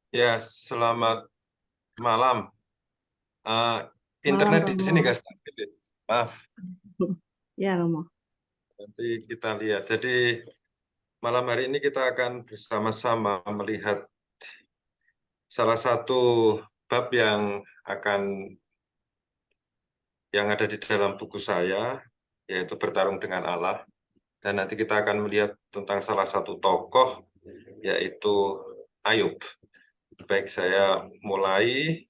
Ya, selamat malam. Eh, Malam internet di sini Romo. guys. Maaf, Ya Romo. nanti kita lihat. Jadi malam hari ini kita akan bersama-sama melihat salah satu bab akan yang ada di dalam buku saya, yaitu bertarung dengan Allah. Dan nanti kita akan melihat tentang salah satu tokoh, yaitu Ayub. Baik, saya mulai.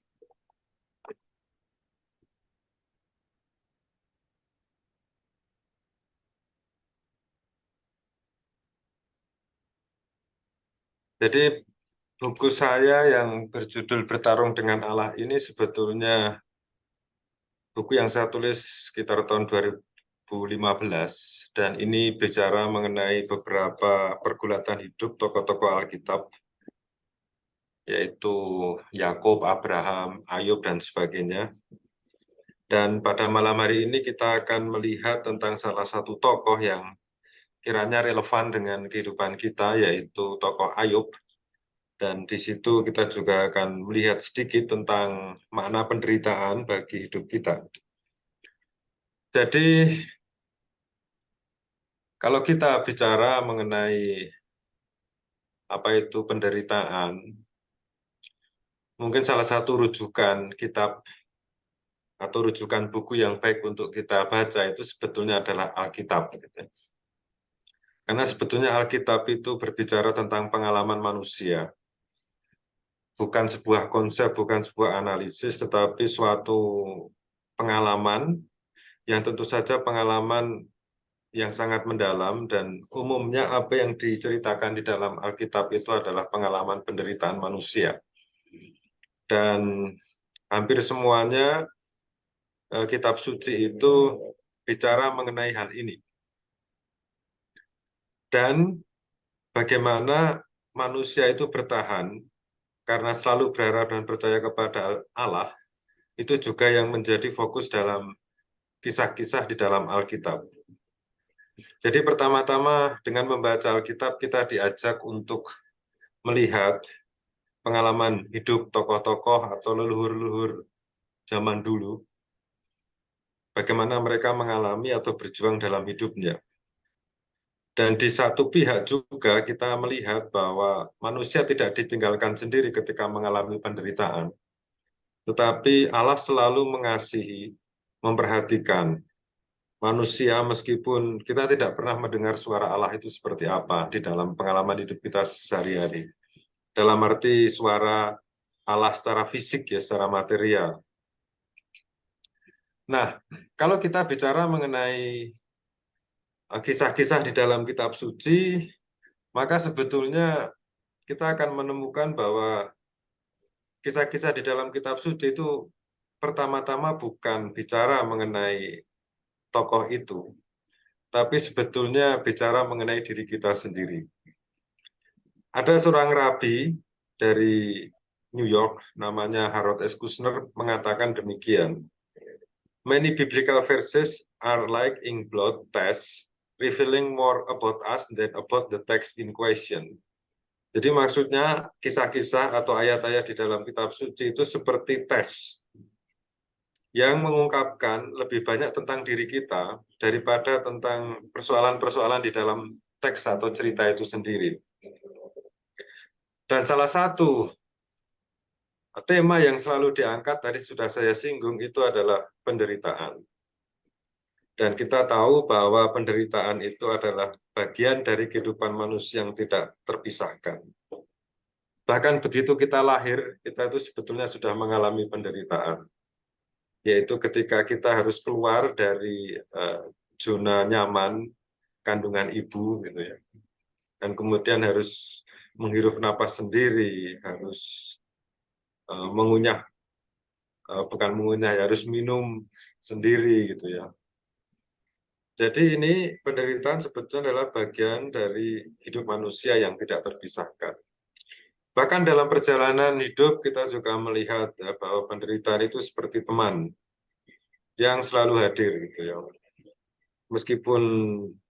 Jadi buku saya yang berjudul Bertarung dengan Allah ini sebetulnya buku yang saya tulis sekitar tahun 2015 dan ini bicara mengenai beberapa pergulatan hidup tokoh-tokoh Alkitab, yaitu Yakub, Abraham, Ayub dan sebagainya. Dan pada malam hari ini kita akan melihat tentang salah satu tokoh yang kiranya relevan dengan kehidupan kita, yaitu tokoh Ayub. Dan di situ kita juga akan melihat sedikit tentang makna penderitaan bagi hidup kita. Jadi kalau kita bicara mengenai apa itu penderitaan, mungkin salah satu rujukan kitab atau rujukan buku yang baik untuk kita baca itu sebetulnya adalah Alkitab. Karena sebetulnya Alkitab itu berbicara tentang pengalaman manusia, bukan sebuah konsep, bukan sebuah analisis, tetapi suatu pengalaman yang tentu saja pengalaman yang sangat mendalam, dan umumnya apa yang diceritakan di dalam Alkitab itu adalah pengalaman penderitaan manusia. Dan hampir semuanya kitab suci itu bicara mengenai hal ini. Dan bagaimana manusia itu bertahan karena selalu berharap dan percaya kepada Allah, itu juga yang menjadi fokus dalam kisah-kisah di dalam Alkitab. Jadi pertama-tama dengan membaca Alkitab kita diajak untuk melihat pengalaman hidup tokoh-tokoh atau leluhur-leluhur zaman dulu, bagaimana mereka mengalami atau berjuang dalam hidupnya. Dan di satu pihak juga kita melihat bahwa manusia tidak ditinggalkan sendiri ketika mengalami penderitaan, tetapi Allah selalu mengasihi, memperhatikan manusia meskipun kita tidak pernah mendengar suara Allah itu seperti apa di dalam pengalaman hidup kita sehari-hari. Dalam arti suara Allah secara fisik ya, secara material. Nah, kalau kita bicara mengenai kisah-kisah di dalam kitab suci, maka sebetulnya kita akan menemukan bahwa kisah-kisah di dalam kitab suci itu pertama-tama bukan bicara mengenai tokoh itu, tapi sebetulnya bicara mengenai diri kita sendiri. Ada seorang rabi dari New York, namanya Harold S. Kushner, mengatakan demikian. Many biblical verses are like ink blot tests, revealing more about us than about the text in question. Jadi maksudnya kisah-kisah atau ayat-ayat di dalam kitab suci itu seperti tes yang mengungkapkan lebih banyak tentang diri kita daripada tentang persoalan-persoalan di dalam teks atau cerita itu sendiri. Dan salah satu tema yang selalu diangkat, tadi sudah saya singgung, itu adalah penderitaan. Dan kita tahu bahwa penderitaan itu adalah bagian dari kehidupan manusia yang tidak terpisahkan. Bahkan begitu kita lahir, kita itu sebetulnya sudah mengalami penderitaan. Yaitu ketika kita harus keluar dari zona nyaman kandungan ibu, gitu ya. Dan kemudian harus menghirup napas sendiri, harus mengunyah, bukan mengunyah, harus minum sendiri, gitu ya. Jadi ini penderitaan sebetulnya adalah bagian dari hidup manusia yang tidak terpisahkan. Bahkan dalam perjalanan hidup kita juga melihat ya, bahwa penderitaan itu seperti teman yang selalu hadir gitu ya. Meskipun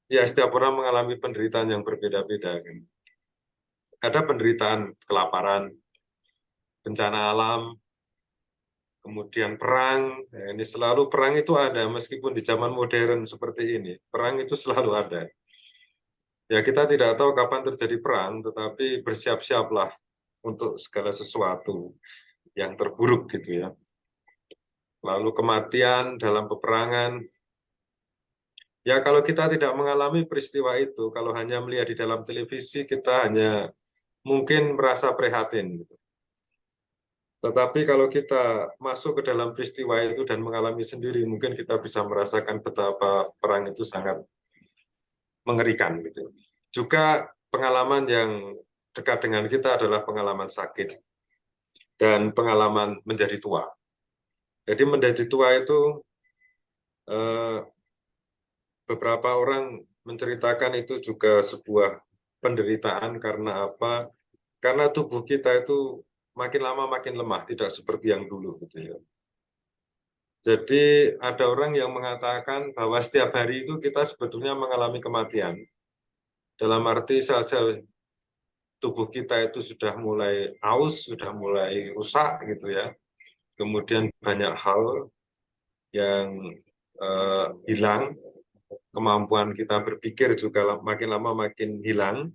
ya setiap orang mengalami penderitaan yang berbeda-beda kan. Ada penderitaan kelaparan, bencana alam, kemudian perang. Nah, ini selalu perang itu ada, meskipun di zaman modern seperti ini, perang itu selalu ada. Ya kita tidak tahu kapan terjadi perang, tetapi bersiap-siaplah untuk segala sesuatu yang terburuk gitu ya. Lalu kematian dalam peperangan. Ya kalau kita tidak mengalami peristiwa itu, kalau hanya melihat di dalam televisi, kita hanya mungkin merasa prihatin, gitu. Tetapi kalau kita masuk ke dalam peristiwa itu dan mengalami sendiri, mungkin kita bisa merasakan betapa perang itu sangat mengerikan, gitu. Juga pengalaman yang dekat dengan kita adalah pengalaman sakit dan pengalaman menjadi tua. Jadi menjadi tua itu eh, beberapa orang menceritakan itu juga sebuah penderitaan karena apa? Karena tubuh kita itu makin lama makin lemah, tidak seperti yang dulu gitu ya. Jadi ada orang yang mengatakan bahwa setiap hari itu kita sebetulnya mengalami kematian. Dalam arti sel-sel tubuh kita itu sudah mulai aus, sudah mulai rusak gitu ya. Kemudian banyak hal yang hilang, kemampuan kita berpikir juga makin lama makin hilang.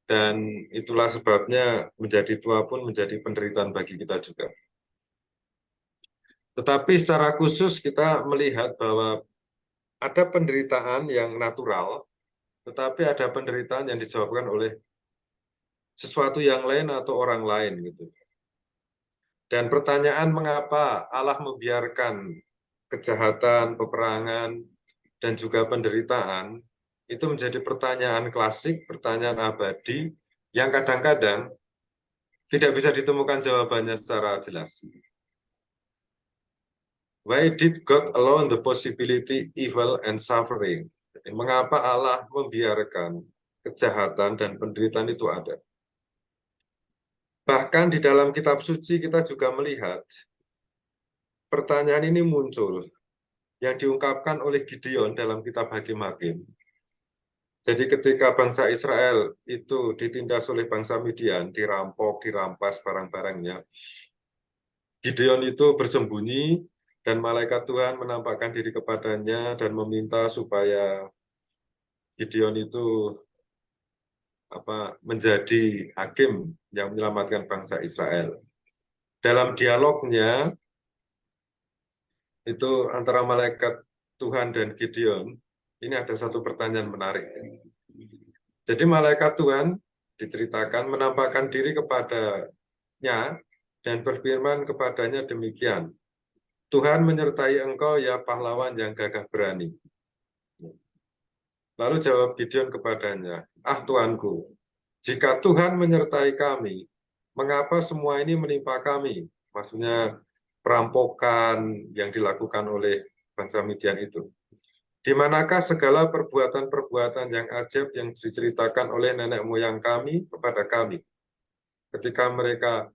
Dan itulah sebabnya menjadi tua pun menjadi penderitaan bagi kita juga. Tetapi secara khusus kita melihat bahwa ada penderitaan yang natural, tetapi ada penderitaan yang disebabkan oleh sesuatu yang lain atau orang lain gitu. Dan pertanyaan mengapa Allah membiarkan kejahatan, peperangan, dan juga penderitaan, itu menjadi pertanyaan klasik, pertanyaan abadi, yang kadang-kadang tidak bisa ditemukan jawabannya secara jelas. Why did God allow the possibility, evil, and suffering? Mengapa Allah membiarkan kejahatan dan penderitaan itu ada? Bahkan di dalam kitab suci kita juga melihat pertanyaan ini muncul yang diungkapkan oleh Gideon dalam kitab Hakim-Hakim. Jadi ketika bangsa Israel itu ditindas oleh bangsa Midian, dirampok, dirampas barang-barangnya, Gideon itu bersembunyi dan malaikat Tuhan menampakkan diri kepadanya dan meminta supaya Gideon itu menjadi hakim yang menyelamatkan bangsa Israel. Dalam dialognya itu antara malaikat Tuhan dan Gideon, ini ada satu pertanyaan menarik. Jadi malaikat Tuhan diceritakan menampakkan diri kepadanya dan berfirman kepadanya demikian. Tuhan menyertai engkau ya pahlawan yang gagah berani. Lalu jawab Gideon kepadanya, Tuanku, jika Tuhan menyertai kami, mengapa semua ini menimpa kami? Maksudnya perampokan yang dilakukan oleh bangsa Midian itu. Di manakah segala perbuatan-perbuatan yang ajaib yang diceritakan oleh nenek moyang kami kepada kami? Ketika mereka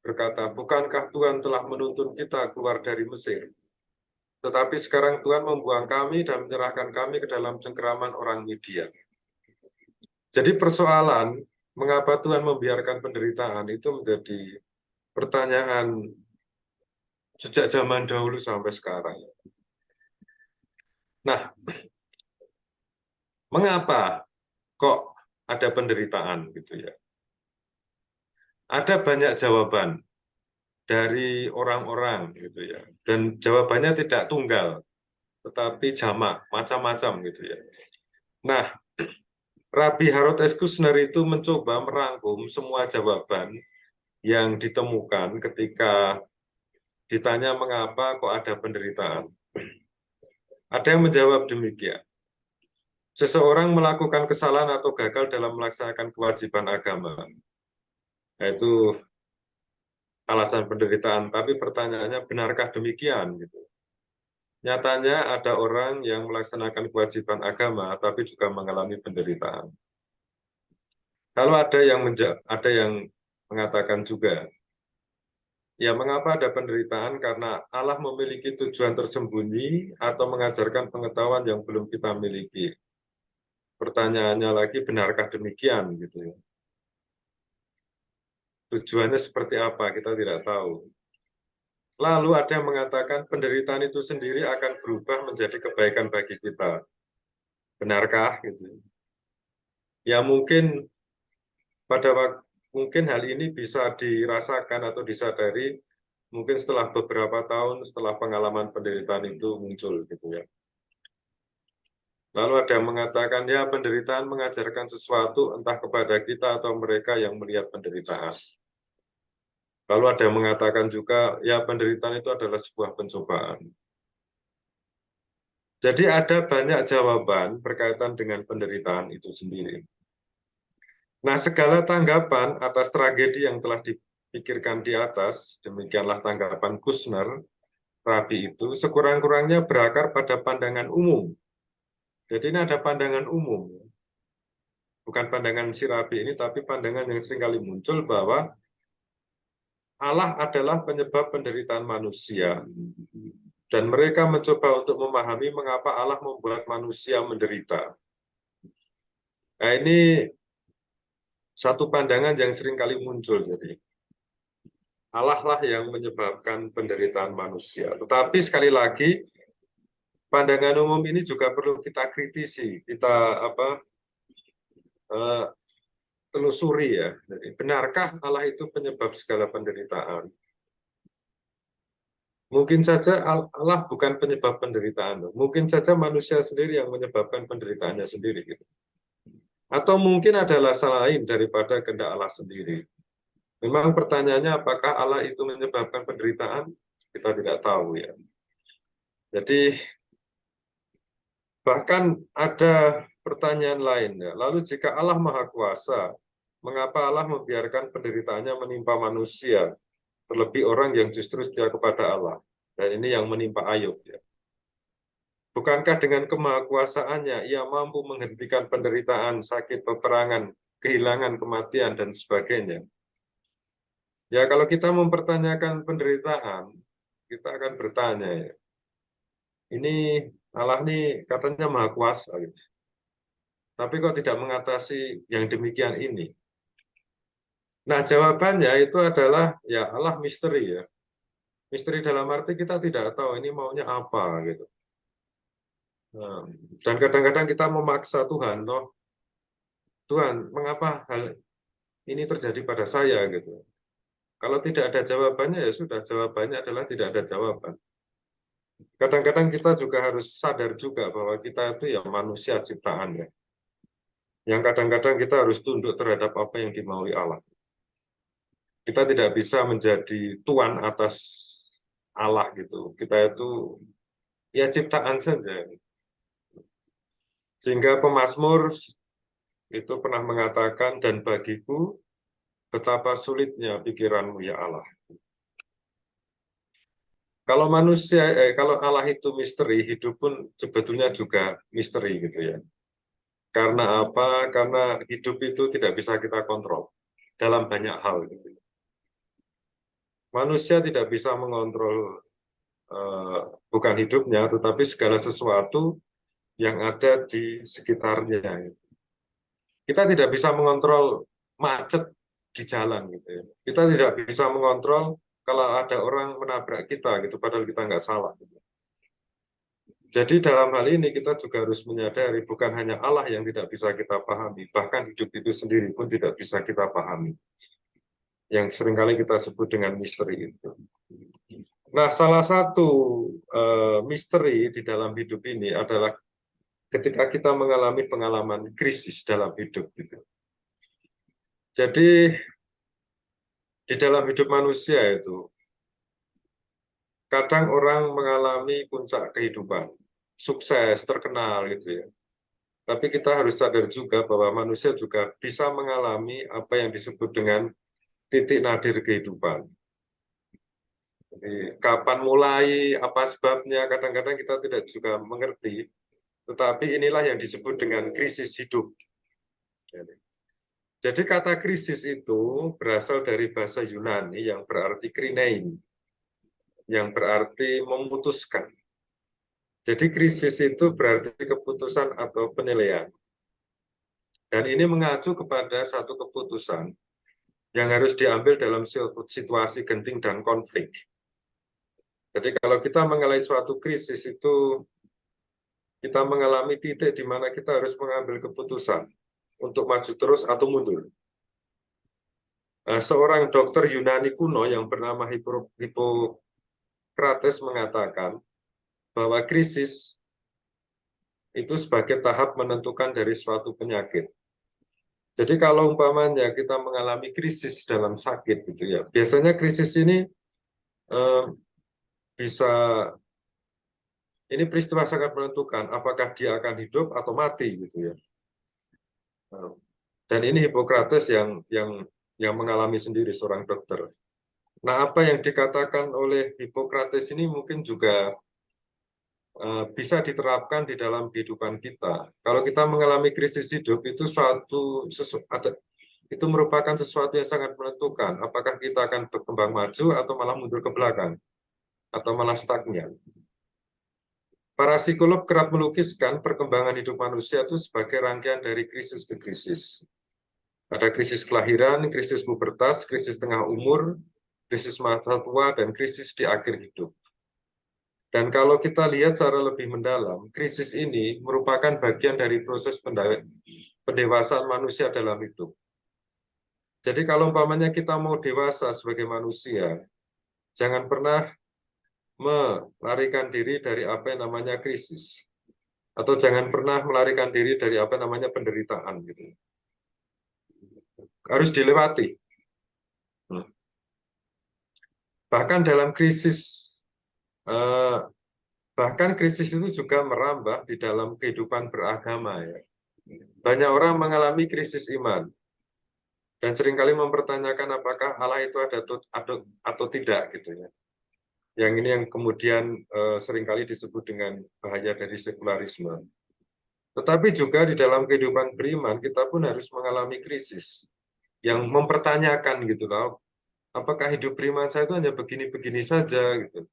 berkata, bukankah Tuhan telah menuntun kita keluar dari Mesir? Tetapi sekarang Tuhan membuang kami dan menyerahkan kami ke dalam cengkeraman orang Midian. Jadi persoalan mengapa Tuhan membiarkan penderitaan itu menjadi pertanyaan sejak zaman dahulu sampai sekarang. Nah, mengapa kok ada penderitaan gitu ya? Ada banyak jawaban dari orang-orang gitu ya. Dan jawabannya tidak tunggal, tetapi jamak, macam-macam gitu ya. Nah, Rabbi Harold S. Kushner itu mencoba merangkum semua jawaban yang ditemukan ketika ditanya mengapa kok ada penderitaan. Ada yang menjawab demikian. Seseorang melakukan kesalahan atau gagal dalam melaksanakan kewajiban agama. Yaitu alasan penderitaan, tapi pertanyaannya benarkah demikian gitu. Nyatanya ada orang yang melaksanakan kewajiban agama tapi juga mengalami penderitaan. Kalau ada yang mengatakan juga, ya mengapa ada penderitaan? Karena Allah memiliki tujuan tersembunyi atau mengajarkan pengetahuan yang belum kita miliki. Pertanyaannya lagi, benarkah demikian gitu ya? Tujuannya seperti apa, kita tidak tahu. Lalu ada yang mengatakan penderitaan itu sendiri akan berubah menjadi kebaikan bagi kita. Benarkah? Gitu. Ya mungkin pada waktu mungkin hal ini bisa dirasakan atau disadari mungkin setelah beberapa tahun setelah pengalaman penderitaan itu muncul gitu ya. Lalu ada yang mengatakan ya penderitaan mengajarkan sesuatu entah kepada kita atau mereka yang melihat penderitaan. Lalu ada yang mengatakan juga ya penderitaan itu adalah sebuah pencobaan. Jadi ada banyak jawaban berkaitan dengan penderitaan itu sendiri. Nah, segala tanggapan atas tragedi yang telah dipikirkan di atas, demikianlah tanggapan Kushner, Rabi itu, sekurang-kurangnya berakar pada pandangan umum. Jadi ini ada pandangan umum. Bukan pandangan si Rabi ini, tapi pandangan yang seringkali muncul bahwa Allah adalah penyebab penderitaan manusia. Dan mereka mencoba untuk memahami mengapa Allah membuat manusia menderita. Nah, ini satu pandangan yang seringkali muncul. Jadi Allah lah yang menyebabkan penderitaan manusia. Tetapi sekali lagi, pandangan umum ini juga perlu kita kritisi, kita telusuri ya. Jadi, benarkah Allah itu penyebab segala penderitaan? Mungkin saja Allah bukan penyebab penderitaan. Mungkin saja manusia sendiri yang menyebabkan penderitaannya sendiri. Gitu. Atau mungkin ada alasan lain daripada kehendak Allah sendiri. Memang pertanyaannya apakah Allah itu menyebabkan penderitaan? Kita tidak tahu ya. Jadi bahkan ada pertanyaan lain. Ya. Lalu jika Allah Maha Kuasa, mengapa Allah membiarkan penderitaannya menimpa manusia, terlebih orang yang justru setia kepada Allah? Dan ini yang menimpa Ayub. Ya. Bukankah dengan kemahakuasaannya ia mampu menghentikan penderitaan, sakit, peperangan, kehilangan, kematian, dan sebagainya? Ya kalau kita mempertanyakan penderitaan, kita akan bertanya ya, ini Allah ini katanya Maha Kuasa, gitu. Tapi kok tidak mengatasi yang demikian ini? Nah jawabannya itu adalah ya Allah misteri ya. Misteri dalam arti kita tidak tahu ini maunya apa gitu. Nah, dan kadang-kadang kita memaksa Tuhan, toh Tuhan, mengapa hal ini terjadi pada saya gitu. Kalau tidak ada jawabannya ya sudah, jawabannya adalah tidak ada jawaban. Kadang-kadang kita juga harus sadar juga bahwa kita itu ya manusia ciptaan ya. Yang kadang-kadang kita harus tunduk terhadap apa yang dimaui Allah. Kita tidak bisa menjadi tuan atas Allah gitu. Kita itu ya ciptaan saja. Sehingga pemazmur itu pernah mengatakan, dan bagiku betapa sulitnya pikiranmu ya Allah. Kalau kalau Allah itu misteri, hidup pun sebetulnya juga misteri gitu ya. Karena apa? Karena hidup itu tidak bisa kita kontrol dalam banyak hal. Gitu. Manusia tidak bisa mengontrol bukan hidupnya, tetapi segala sesuatu yang ada di sekitarnya. Kita tidak bisa mengontrol macet di jalan gitu ya. Kita tidak bisa mengontrol kalau ada orang menabrak kita gitu, padahal kita nggak salah. Gitu. Jadi dalam hal ini kita juga harus menyadari bukan hanya Allah yang tidak bisa kita pahami, bahkan hidup itu sendiri pun tidak bisa kita pahami. Yang seringkali kita sebut dengan misteri itu. Nah, salah satu misteri di dalam hidup ini adalah ketika kita mengalami pengalaman krisis dalam hidup. Gitu. Jadi di dalam hidup manusia itu, kadang orang mengalami puncak kehidupan, sukses, terkenal gitu ya. Tapi kita harus sadar juga bahwa manusia juga bisa mengalami apa yang disebut dengan titik nadir kehidupan. Jadi, kapan mulai, apa sebabnya, kadang-kadang kita tidak juga mengerti. Tetapi inilah yang disebut dengan krisis hidup. Jadi kata krisis itu berasal dari bahasa Yunani yang berarti krinein, yang berarti memutuskan. Jadi krisis itu berarti keputusan atau penilaian. Dan ini mengacu kepada satu keputusan yang harus diambil dalam situasi genting dan konflik. Jadi kalau kita mengalami suatu krisis itu, kita mengalami titik di mana kita harus mengambil keputusan untuk maju terus atau mundur. Seorang dokter Yunani kuno yang bernama Hippocrates mengatakan bahwa krisis itu sebagai tahap menentukan dari suatu penyakit. Jadi kalau umpamanya kita mengalami krisis dalam sakit gitu ya, biasanya krisis ini bisa, ini peristiwa sangat menentukan apakah dia akan hidup atau mati gitu ya. Dan ini Hippocrates yang mengalami sendiri, seorang dokter. Nah, apa yang dikatakan oleh Hippocrates ini mungkin juga bisa diterapkan di dalam kehidupan kita. Kalau kita mengalami krisis hidup itu itu merupakan sesuatu yang sangat menentukan apakah kita akan berkembang maju atau malah mundur ke belakang atau malah stagnan. Para psikolog kerap melukiskan perkembangan hidup manusia itu sebagai rangkaian dari krisis ke krisis. Ada krisis kelahiran, krisis pubertas, krisis tengah umur, krisis masa tua, dan krisis di akhir hidup. Dan kalau kita lihat secara lebih mendalam, krisis ini merupakan bagian dari proses pendewasaan manusia dalam hidup. Jadi kalau umpamanya kita mau dewasa sebagai manusia, jangan pernah melarikan diri dari apa yang namanya krisis. Atau jangan pernah melarikan diri dari apa yang namanya penderitaan. Gitu. Harus dilewati. Bahkan dalam krisis, bahkan krisis itu juga merambah di dalam kehidupan beragama. Ya. Banyak orang mengalami krisis iman. Dan seringkali mempertanyakan apakah Allah itu ada atau tidak. Gitu ya. Yang ini yang kemudian seringkali disebut dengan bahaya dari sekularisme. Tetapi juga di dalam kehidupan beriman, kita pun harus mengalami krisis. Yang mempertanyakan gitu loh. Apakah hidup beriman saya itu hanya begini-begini saja gitu.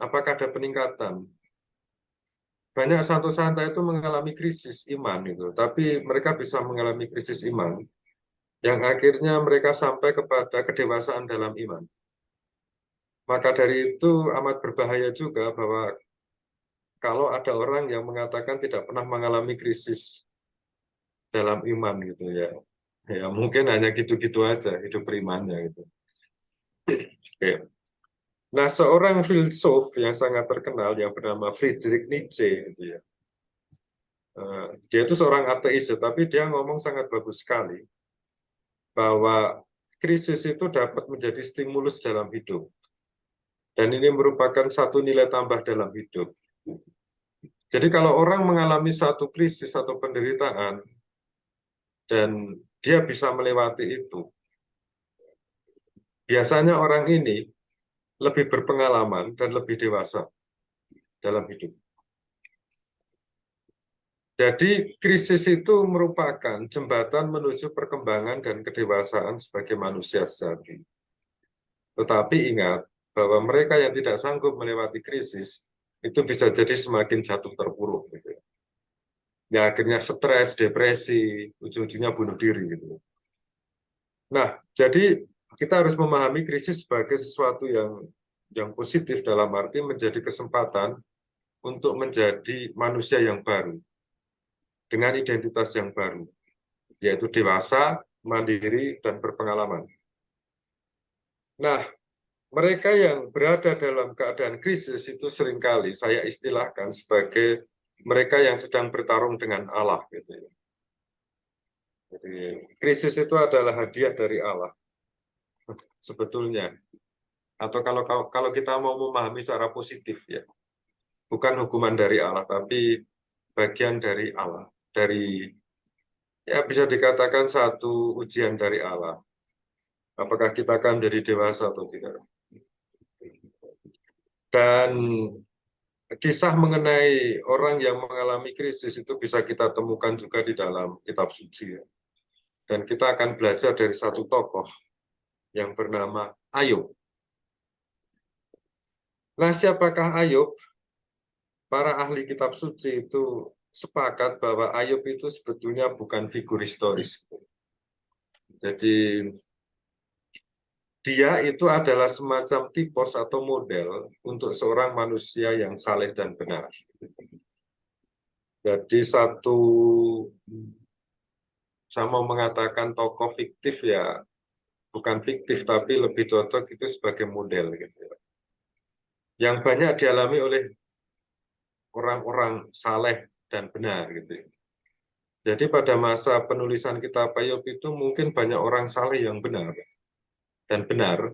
Apakah ada peningkatan? Banyak santo-santa itu mengalami krisis iman gitu, tapi mereka bisa mengalami krisis iman yang akhirnya mereka sampai kepada kedewasaan dalam iman. Maka dari itu amat berbahaya juga bahwa kalau ada orang yang mengatakan tidak pernah mengalami krisis dalam iman gitu ya. Ya mungkin hanya gitu-gitu aja hidup berimannya gitu. Oke. Nah, seorang filsuf yang sangat terkenal yang bernama Friedrich Nietzsche, gitu ya. Dia itu seorang ateis, tapi dia ngomong sangat bagus sekali bahwa krisis itu dapat menjadi stimulus dalam hidup. Dan ini merupakan satu nilai tambah dalam hidup. Jadi kalau orang mengalami satu krisis atau penderitaan, dan dia bisa melewati itu, biasanya orang ini lebih berpengalaman dan lebih dewasa dalam hidup. Jadi krisis itu merupakan jembatan menuju perkembangan dan kedewasaan sebagai manusia sejati. Tetapi ingat bahwa mereka yang tidak sanggup melewati krisis itu bisa jadi semakin jatuh terpuruk. Gitu. Ya akhirnya stres, depresi, ujung-ujungnya bunuh diri. Gitu. Nah, jadi kita harus memahami krisis sebagai sesuatu yang positif dalam arti menjadi kesempatan untuk menjadi manusia yang baru dengan identitas yang baru, yaitu dewasa, mandiri, dan berpengalaman. Nah, mereka yang berada dalam keadaan krisis itu seringkali saya istilahkan sebagai mereka yang sedang bertarung dengan Allah. Gitu. Jadi, krisis itu adalah hadiah dari Allah, sebetulnya. Atau kalau kita mau memahami secara positif, ya, bukan hukuman dari Allah, tapi bagian dari Allah, dari ya bisa dikatakan satu ujian dari Allah. Apakah kita akan menjadi dewasa atau tidak? Dan kisah mengenai orang yang mengalami krisis itu bisa kita temukan juga di dalam kitab suci. Dan kita akan belajar dari satu tokoh yang bernama Ayub. Nah, siapakah Ayub? Para ahli kitab suci itu sepakat bahwa Ayub itu sebetulnya bukan figur historis. Jadi dia itu adalah semacam tipos atau model untuk seorang manusia yang saleh dan benar. Jadi saya mau mengatakan tokoh fiktif ya, bukan fiktif tapi lebih cocok itu sebagai model gitu ya. Yang banyak dialami oleh orang-orang saleh dan benar gitu ya. Jadi pada masa penulisan kitab Ayub itu mungkin banyak orang saleh yang benar dan benar,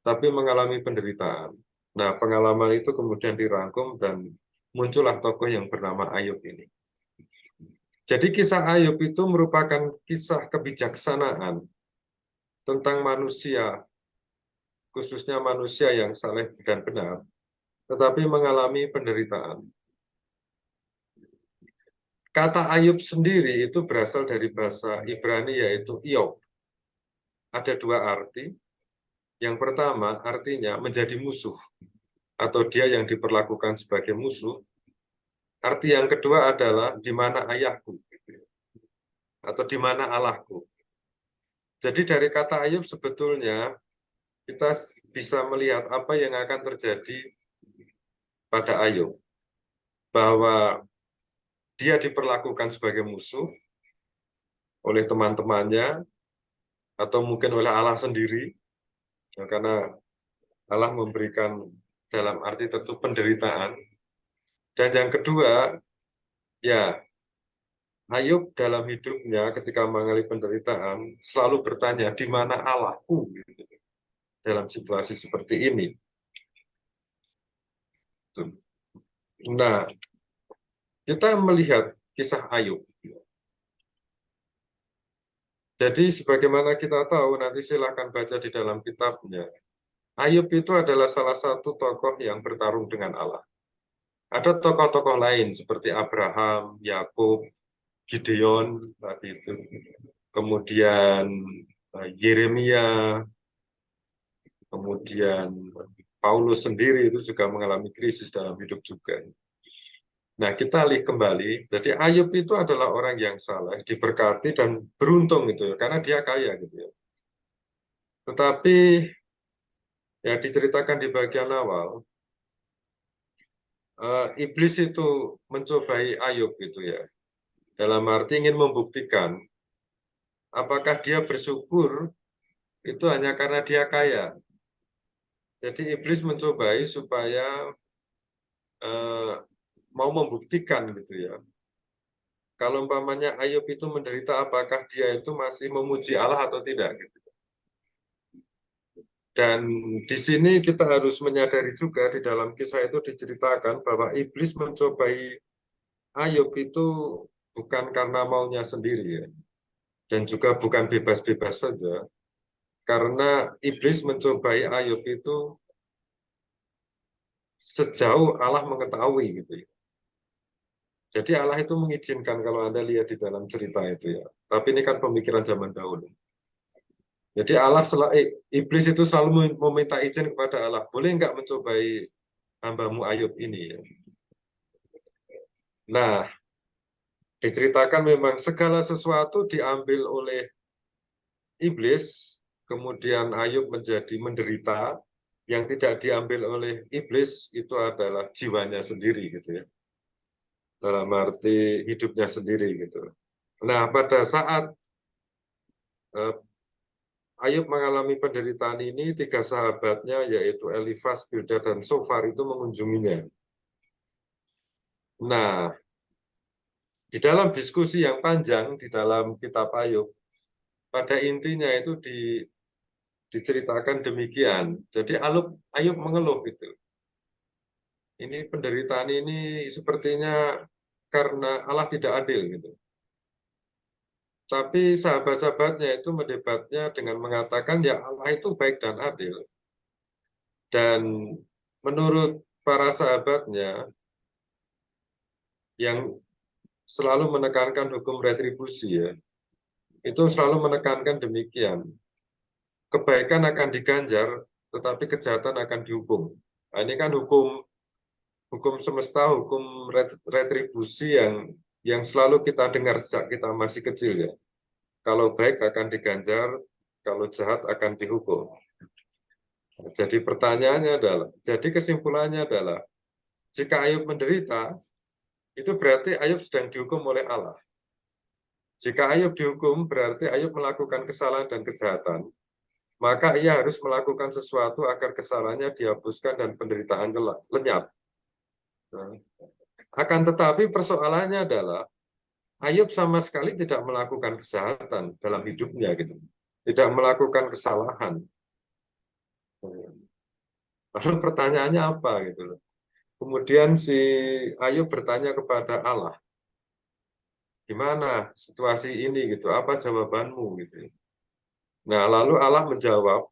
tapi mengalami penderitaan. Nah, pengalaman itu kemudian dirangkum dan muncullah tokoh yang bernama Ayub ini. Jadi kisah Ayub itu merupakan kisah kebijaksanaan tentang manusia, khususnya manusia yang saleh dan benar, tetapi mengalami penderitaan. Kata Ayub sendiri itu berasal dari bahasa Ibrani yaitu Iyov. Ada dua arti. Yang pertama artinya menjadi musuh atau dia yang diperlakukan sebagai musuh. Arti yang kedua adalah di mana ayahku atau di mana Allahku. Jadi dari kata Ayub sebetulnya kita bisa melihat apa yang akan terjadi pada Ayub, bahwa dia diperlakukan sebagai musuh oleh teman-temannya atau mungkin oleh Allah sendiri, karena Allah memberikan dalam arti tentu penderitaan. Dan yang kedua, ya Ayub dalam hidupnya ketika mengalami penderitaan selalu bertanya, di mana Allahku dalam situasi seperti ini. Nah, kita melihat kisah Ayub. Jadi sebagaimana kita tahu, nanti silakan baca di dalam kitabnya. Ayub itu adalah salah satu tokoh yang bertarung dengan Allah. Ada tokoh-tokoh lain seperti Abraham, Yakub, Gideon, tadi itu. Kemudian Yeremia, kemudian Paulus sendiri itu juga mengalami krisis dalam hidup juga. Nah, kita lihat kembali, jadi Ayub itu adalah orang yang saleh, diberkati dan beruntung gitu ya, karena dia kaya gitu ya. Tetapi ya diceritakan di bagian awal, iblis itu mencobai Ayub gitu ya. Dalam arti ingin membuktikan apakah dia bersyukur itu hanya karena dia kaya. Jadi iblis mencobai supaya mau membuktikan gitu ya. Kalau umpamanya Ayub itu menderita, apakah dia itu masih memuji Allah atau tidak gitu. Dan di sini kita harus menyadari juga di dalam kisah itu diceritakan bahwa iblis mencobai Ayub itu bukan karena maunya sendiri ya. Dan juga bukan bebas-bebas saja. Karena iblis mencobai Ayub itu sejauh Allah mengetahui gitu ya. Jadi Allah itu mengizinkan kalau Anda lihat di dalam cerita itu ya. Tapi ini kan pemikiran zaman dahulu. Jadi iblis itu selalu meminta izin kepada Allah, boleh nggak mencobai hambamu Ayub ini ya. Nah, diceritakan memang segala sesuatu diambil oleh iblis, kemudian Ayub menjadi menderita. Yang tidak diambil oleh iblis itu adalah jiwanya sendiri gitu ya. Dalam arti hidupnya sendiri gitu. Nah, pada saat Ayub mengalami penderitaan ini, tiga sahabatnya yaitu Elifas, Bildad, dan Sofar itu mengunjunginya. Nah, di dalam diskusi yang panjang di dalam kitab Ayub, pada intinya itu diceritakan demikian. Jadi Ayub mengeluh gitu. Ini penderitaan ini sepertinya karena Allah tidak adil gitu. Tapi sahabat-sahabatnya itu mendebatnya dengan mengatakan ya Allah itu baik dan adil. Dan menurut para sahabatnya yang selalu menekankan hukum retribusi ya, itu selalu menekankan demikian. Kebaikan akan diganjar, tetapi kejahatan akan dihukum. Nah, ini kan hukum semesta, hukum retribusi yang selalu kita dengar sejak kita masih kecil ya. Kalau baik akan diganjar, kalau jahat akan dihukum. Jadi pertanyaannya adalah, jadi kesimpulannya adalah, jika Ayub menderita, itu berarti Ayub sedang dihukum oleh Allah. Jika Ayub dihukum, berarti Ayub melakukan kesalahan dan kejahatan. Maka ia harus melakukan sesuatu agar kesalahannya dihapuskan dan penderitaan lenyap. Nah, akan tetapi persoalannya adalah, Ayub sama sekali tidak melakukan kejahatan dalam hidupnya, gitu. Tidak melakukan kesalahan. Lalu pertanyaannya apa gitu loh. Kemudian si Ayub bertanya kepada Allah, gimana situasi ini gitu, apa jawabanmu gitu. Nah, lalu Allah menjawab,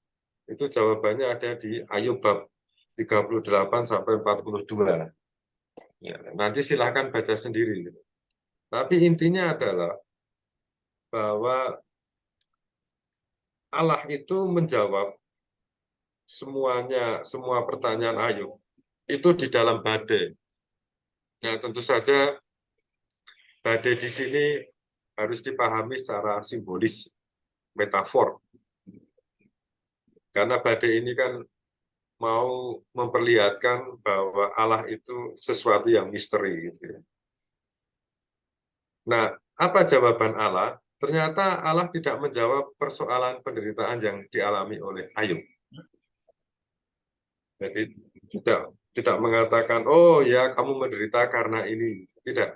itu jawabannya ada di Ayub bab 38 sampai 42. Ya, nanti silahkan baca sendiri gitu. Tapi intinya adalah bahwa Allah itu menjawab semua pertanyaan Ayub itu di dalam badai. Nah, tentu saja badai di sini harus dipahami secara simbolis, metafor. Karena badai ini kan mau memperlihatkan bahwa Allah itu sesuatu yang misteri, gitu ya. Nah, apa jawaban Allah? Ternyata Allah tidak menjawab persoalan penderitaan yang dialami oleh Ayub. Jadi tidak mengatakan, oh ya kamu menderita karena ini. Tidak.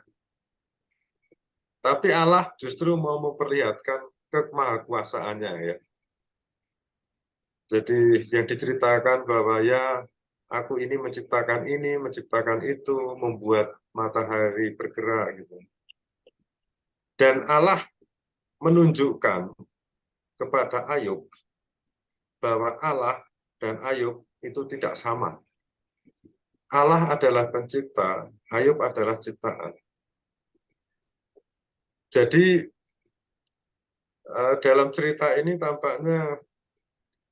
Tapi Allah justru mau memperlihatkan kemahakuasaannya, ya. Jadi yang diceritakan bahwa ya aku ini, menciptakan itu, membuat matahari bergerak gitu. Dan Allah menunjukkan kepada Ayub bahwa Allah dan Ayub itu tidak sama. Allah adalah pencipta, Ayub adalah ciptaan. Jadi dalam cerita ini tampaknya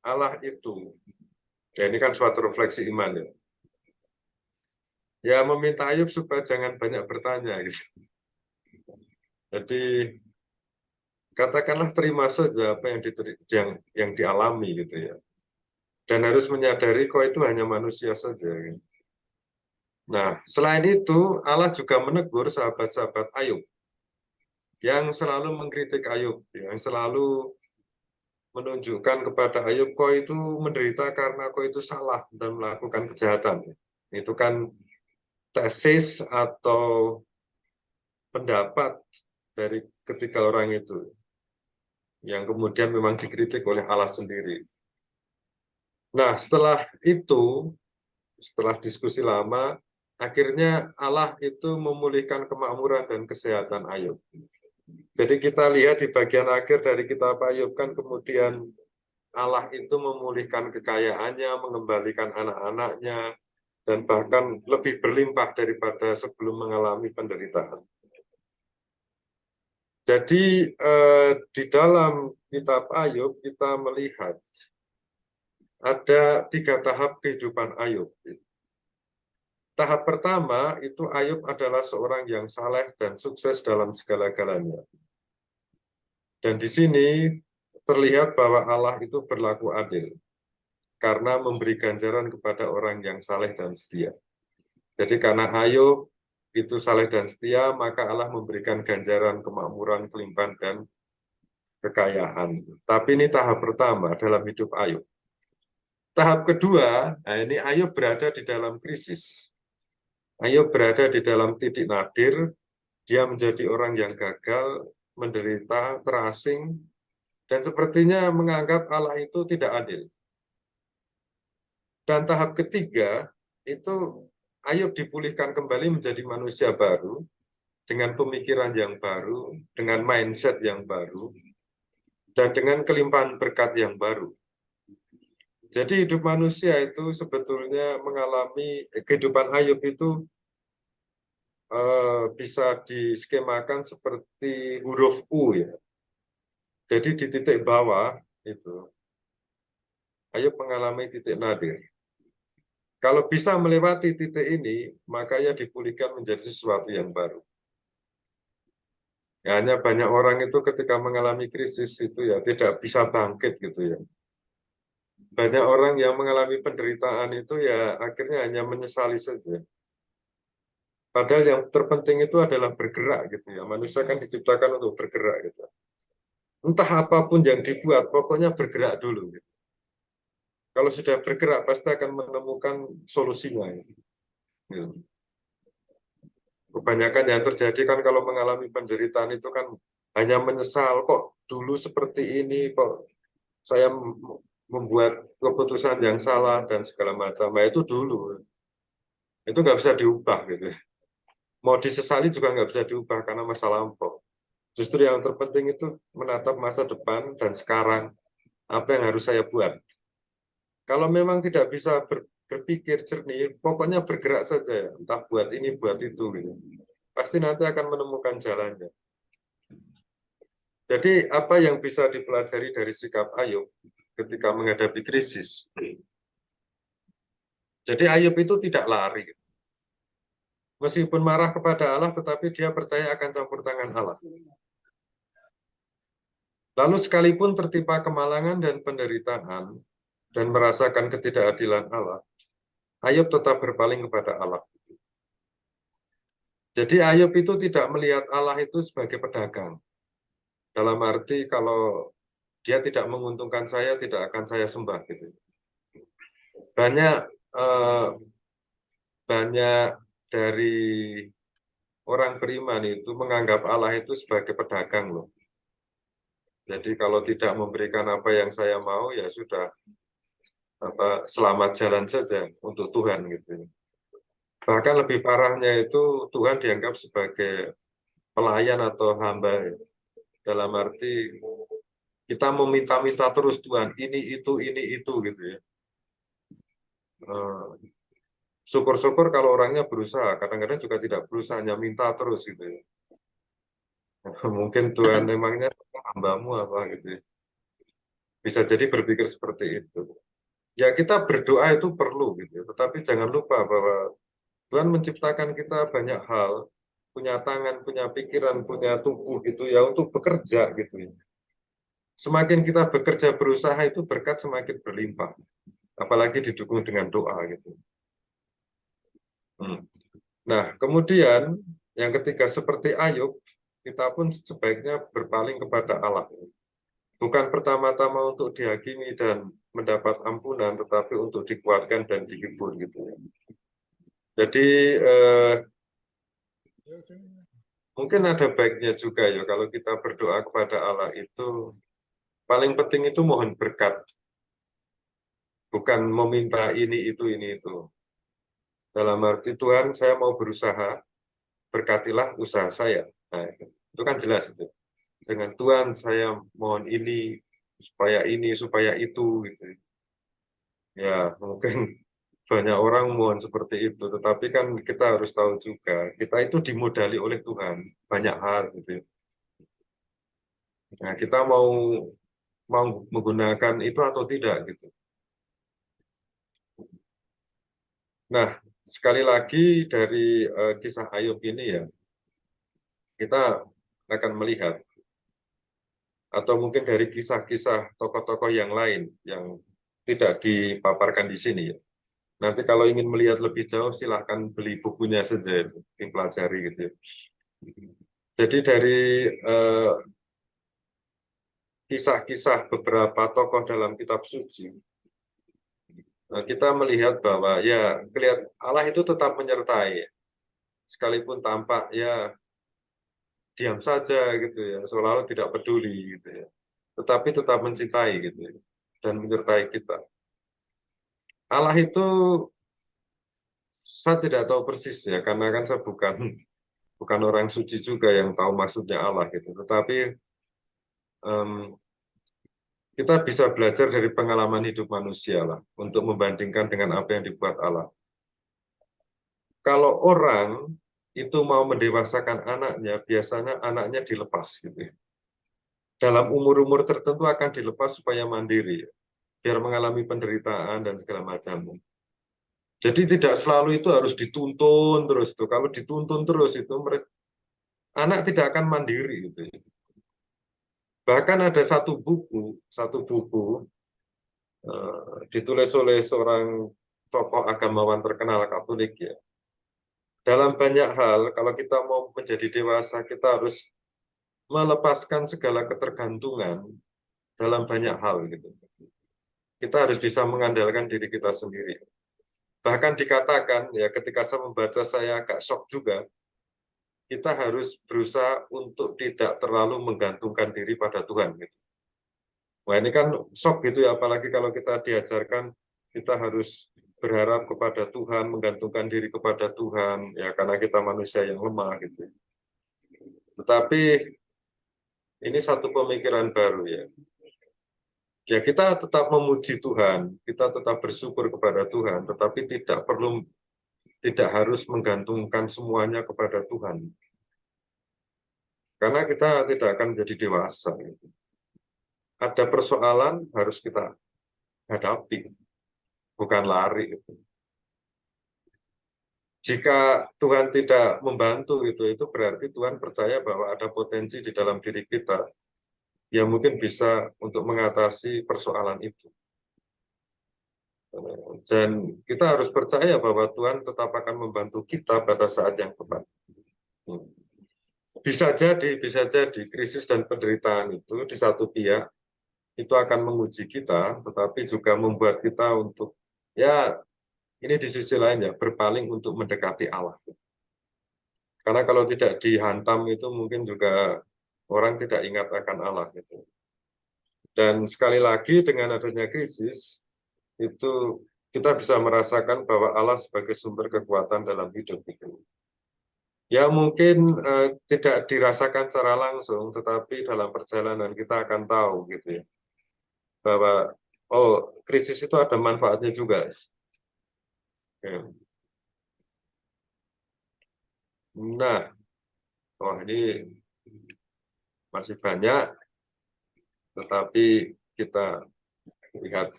Allah itu, ya ini kan suatu refleksi iman ya. Ya meminta Ayub supaya jangan banyak bertanya gitu. Jadi katakanlah terima saja apa yang dialami gitu ya. Dan harus menyadari kok itu hanya manusia saja. Gitu. Nah, selain itu Allah juga menegur sahabat-sahabat Ayub yang selalu mengkritik Ayub, yang selalu menunjukkan kepada Ayub kok itu menderita karena kok itu salah dan melakukan kejahatan. Itu kan tesis atau pendapat dari ketiga orang itu yang kemudian memang dikritik oleh Allah sendiri. Nah, setelah itu, setelah diskusi lama, akhirnya Allah itu memulihkan kemakmuran dan kesehatan Ayub. Jadi kita lihat di bagian akhir dari kitab Ayub kan kemudian Allah itu memulihkan kekayaannya, mengembalikan anak-anaknya, dan bahkan lebih berlimpah daripada sebelum mengalami penderitaan. Jadi di dalam kitab Ayub kita melihat ada 3 tahap kehidupan Ayub. Tahap pertama itu Ayub adalah seorang yang saleh dan sukses dalam segala-galanya. Dan di sini terlihat bahwa Allah itu berlaku adil karena memberi ganjaran kepada orang yang saleh dan setia. Jadi karena Ayub itu saleh dan setia, maka Allah memberikan ganjaran, kemakmuran, kelimpahan, dan kekayaan. Tapi ini tahap pertama dalam hidup Ayub. Tahap kedua, nah ini Ayub berada di dalam krisis. Ayub berada di dalam titik nadir, dia menjadi orang yang gagal, menderita, terasing, dan sepertinya menganggap Allah itu tidak adil. Dan tahap ketiga, itu Ayub dipulihkan kembali menjadi manusia baru, dengan pemikiran yang baru, dengan mindset yang baru, dan dengan kelimpahan berkat yang baru. Jadi hidup manusia itu sebetulnya mengalami, kehidupan Ayub itu bisa diskemakan seperti huruf U ya. Jadi di titik bawah itu Ayub mengalami titik nadir. Kalau bisa melewati titik ini, maka ia dipulihkan menjadi sesuatu yang baru. Ya, hanya banyak orang itu ketika mengalami krisis itu ya tidak bisa bangkit gitu ya. Banyak orang yang mengalami penderitaan itu ya akhirnya hanya menyesali saja. Padahal yang terpenting itu adalah bergerak gitu ya. Manusia kan diciptakan untuk bergerak gitu. Entah apapun yang dibuat, pokoknya bergerak dulu gitu. Kalau sudah bergerak pasti akan menemukan solusinya gitu. Kebanyakan yang terjadi kan kalau mengalami penderitaan itu kan hanya menyesal, kok dulu seperti ini, kok saya membuat keputusan yang salah dan segala macam. Nah, itu dulu. Itu nggak bisa diubah gitu. Mau disesali juga nggak bisa diubah karena masa lampau. Justru yang terpenting itu menatap masa depan dan sekarang apa yang harus saya buat. Kalau memang tidak bisa berpikir jernih, pokoknya bergerak saja ya. Entah buat ini, buat itu gitu. Pasti nanti akan menemukan jalannya. Jadi apa yang bisa dipelajari dari sikap Ayub ketika menghadapi krisis? Jadi Ayub itu tidak lari. Meskipun marah kepada Allah, tetapi dia percaya akan campur tangan Allah. Lalu sekalipun tertimpa kemalangan dan penderitaan dan merasakan ketidakadilan Allah, Ayub tetap berpaling kepada Allah. Jadi Ayub itu tidak melihat Allah itu sebagai pedagang. Dalam arti kalau dia tidak menguntungkan saya, tidak akan saya sembah gitu. Banyak eh, banyak dari orang beriman itu menganggap Allah itu sebagai pedagang loh. Jadi kalau tidak memberikan apa yang saya mau ya sudah selamat jalan saja untuk Tuhan gitu. Bahkan lebih parahnya itu Tuhan dianggap sebagai pelayan atau hamba ya. Dalam arti kita meminta-minta terus Tuhan ini itu gitu ya. Syukur-syukur kalau orangnya berusaha, kadang-kadang juga tidak berusaha, hanya minta terus gitu ya. Mungkin Tuhan memangnya hambamu apa gitu ya. Bisa jadi berpikir seperti itu. Ya kita berdoa itu perlu gitu ya. Tetapi jangan lupa bahwa Tuhan menciptakan kita banyak hal, punya tangan, punya pikiran, punya tubuh gitu ya untuk bekerja gitu ya. Semakin kita bekerja berusaha itu berkat semakin berlimpah. Apalagi didukung dengan doa gitu. Nah, kemudian yang ketiga seperti Ayub, kita pun sebaiknya berpaling kepada Allah. Bukan pertama-tama untuk dihakimi dan mendapat ampunan, tetapi untuk dikuatkan dan dihibur gitu ya. Jadi mungkin ada baiknya juga ya kalau kita berdoa kepada Allah itu paling penting itu mohon berkat, bukan meminta ini itu. Dalam arti Tuhan saya mau berusaha, berkatilah usaha saya. Nah, itu kan jelas itu. Dengan Tuhan saya mohon ini supaya itu gitu. Ya mungkin banyak orang mohon seperti itu, tetapi kan kita harus tahu juga kita itu dimodali oleh Tuhan banyak hal gitu. Nah, kita mau menggunakan itu atau tidak gitu. Nah, sekali lagi dari kisah Ayub ini ya, kita akan melihat atau mungkin dari kisah-kisah tokoh-tokoh yang lain yang tidak dipaparkan di sini ya. Nanti kalau ingin melihat lebih jauh silahkan beli bukunya saja itu, dipelajari gitu ya. Jadi dari kisah-kisah beberapa tokoh dalam kitab suci, kita melihat bahwa ya Allah itu tetap menyertai, sekalipun tampak ya diam saja gitu ya, seolah-olah tidak peduli gitu ya. Tetapi tetap mencintai gitu ya, dan menyertai kita. Allah itu saya tidak tahu persis ya, karena kan saya bukan orang suci juga yang tahu maksudnya Allah gitu. Tetapi kita bisa belajar dari pengalaman hidup manusia lah untuk membandingkan dengan apa yang dibuat Allah. Kalau orang itu mau mendewasakan anaknya, biasanya anaknya dilepas gitu ya. Dalam umur-umur tertentu akan dilepas supaya mandiri, biar mengalami penderitaan dan segala macam. Jadi tidak selalu itu harus dituntun terus itu. Kalau dituntun terus itu anak tidak akan mandiri gitu ya. Bahkan ada satu buku ditulis oleh seorang tokoh agamawan terkenal Katolik ya. Dalam banyak hal, kalau kita mau menjadi dewasa, kita harus melepaskan segala ketergantungan dalam banyak hal gitu. Kita harus bisa mengandalkan diri kita sendiri. Bahkan dikatakan ya ketika saya membaca saya agak shock juga, kita harus berusaha untuk tidak terlalu menggantungkan diri pada Tuhan gitu. Wah ini kan shock gitu ya, apalagi kalau kita diajarkan kita harus berharap kepada Tuhan, menggantungkan diri kepada Tuhan, ya karena kita manusia yang lemah gitu. Tetapi ini satu pemikiran baru ya. Ya kita tetap memuji Tuhan, kita tetap bersyukur kepada Tuhan, tetapi tidak harus menggantungkan semuanya kepada Tuhan. Karena kita tidak akan menjadi dewasa. Gitu. Ada persoalan harus kita hadapi, bukan lari. Gitu. Jika Tuhan tidak membantu itu berarti Tuhan percaya bahwa ada potensi di dalam diri kita yang mungkin bisa untuk mengatasi persoalan itu. Dan kita harus percaya bahwa Tuhan tetap akan membantu kita pada saat yang tepat. Bisa jadi krisis dan penderitaan itu di satu pihak itu akan menguji kita, tetapi juga membuat kita untuk ya ini di sisi lain ya berpaling untuk mendekati Allah. Karena kalau tidak dihantam itu mungkin juga orang tidak ingat akan Allah gitu. Dan sekali lagi dengan adanya krisis itu kita bisa merasakan bahwa Allah sebagai sumber kekuatan dalam hidup itu. Ya mungkin tidak dirasakan secara langsung, tetapi dalam perjalanan kita akan tahu gitu ya bahwa oh krisis itu ada manfaatnya juga. Ya. Nah, oh ini masih banyak, tetapi kita lihat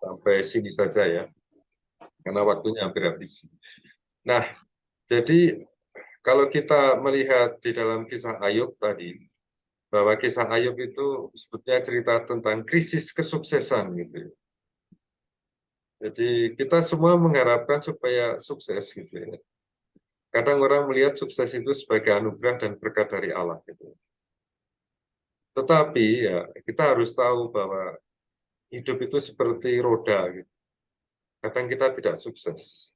sampai sini saja ya, karena waktunya hampir habis. Nah, jadi kalau kita melihat di dalam kisah Ayub tadi, bahwa kisah Ayub itu sebetulnya cerita tentang krisis kesuksesan gitu. Jadi kita semua mengharapkan supaya sukses gitu ya. Kadang orang melihat sukses itu sebagai anugerah dan berkat dari Allah gitu. Tetapi ya kita harus tahu bahwa hidup itu seperti roda gitu. Kadang kita tidak sukses.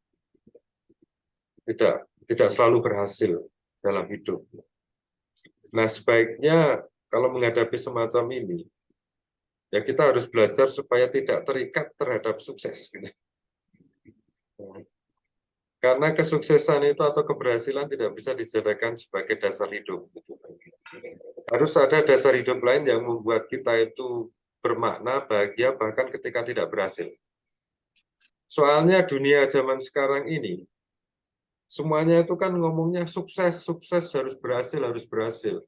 Tidak selalu berhasil dalam hidup. Nah, sebaiknya kalau menghadapi semacam ini, ya kita harus belajar supaya tidak terikat terhadap sukses. Gitu. Karena kesuksesan itu atau keberhasilan tidak bisa dijadikan sebagai dasar hidup. Gitu. Harus ada dasar hidup lain yang membuat kita itu bermakna, bahagia, bahkan ketika tidak berhasil. Soalnya dunia zaman sekarang ini, semuanya itu kan ngomongnya sukses, sukses, harus berhasil, harus berhasil.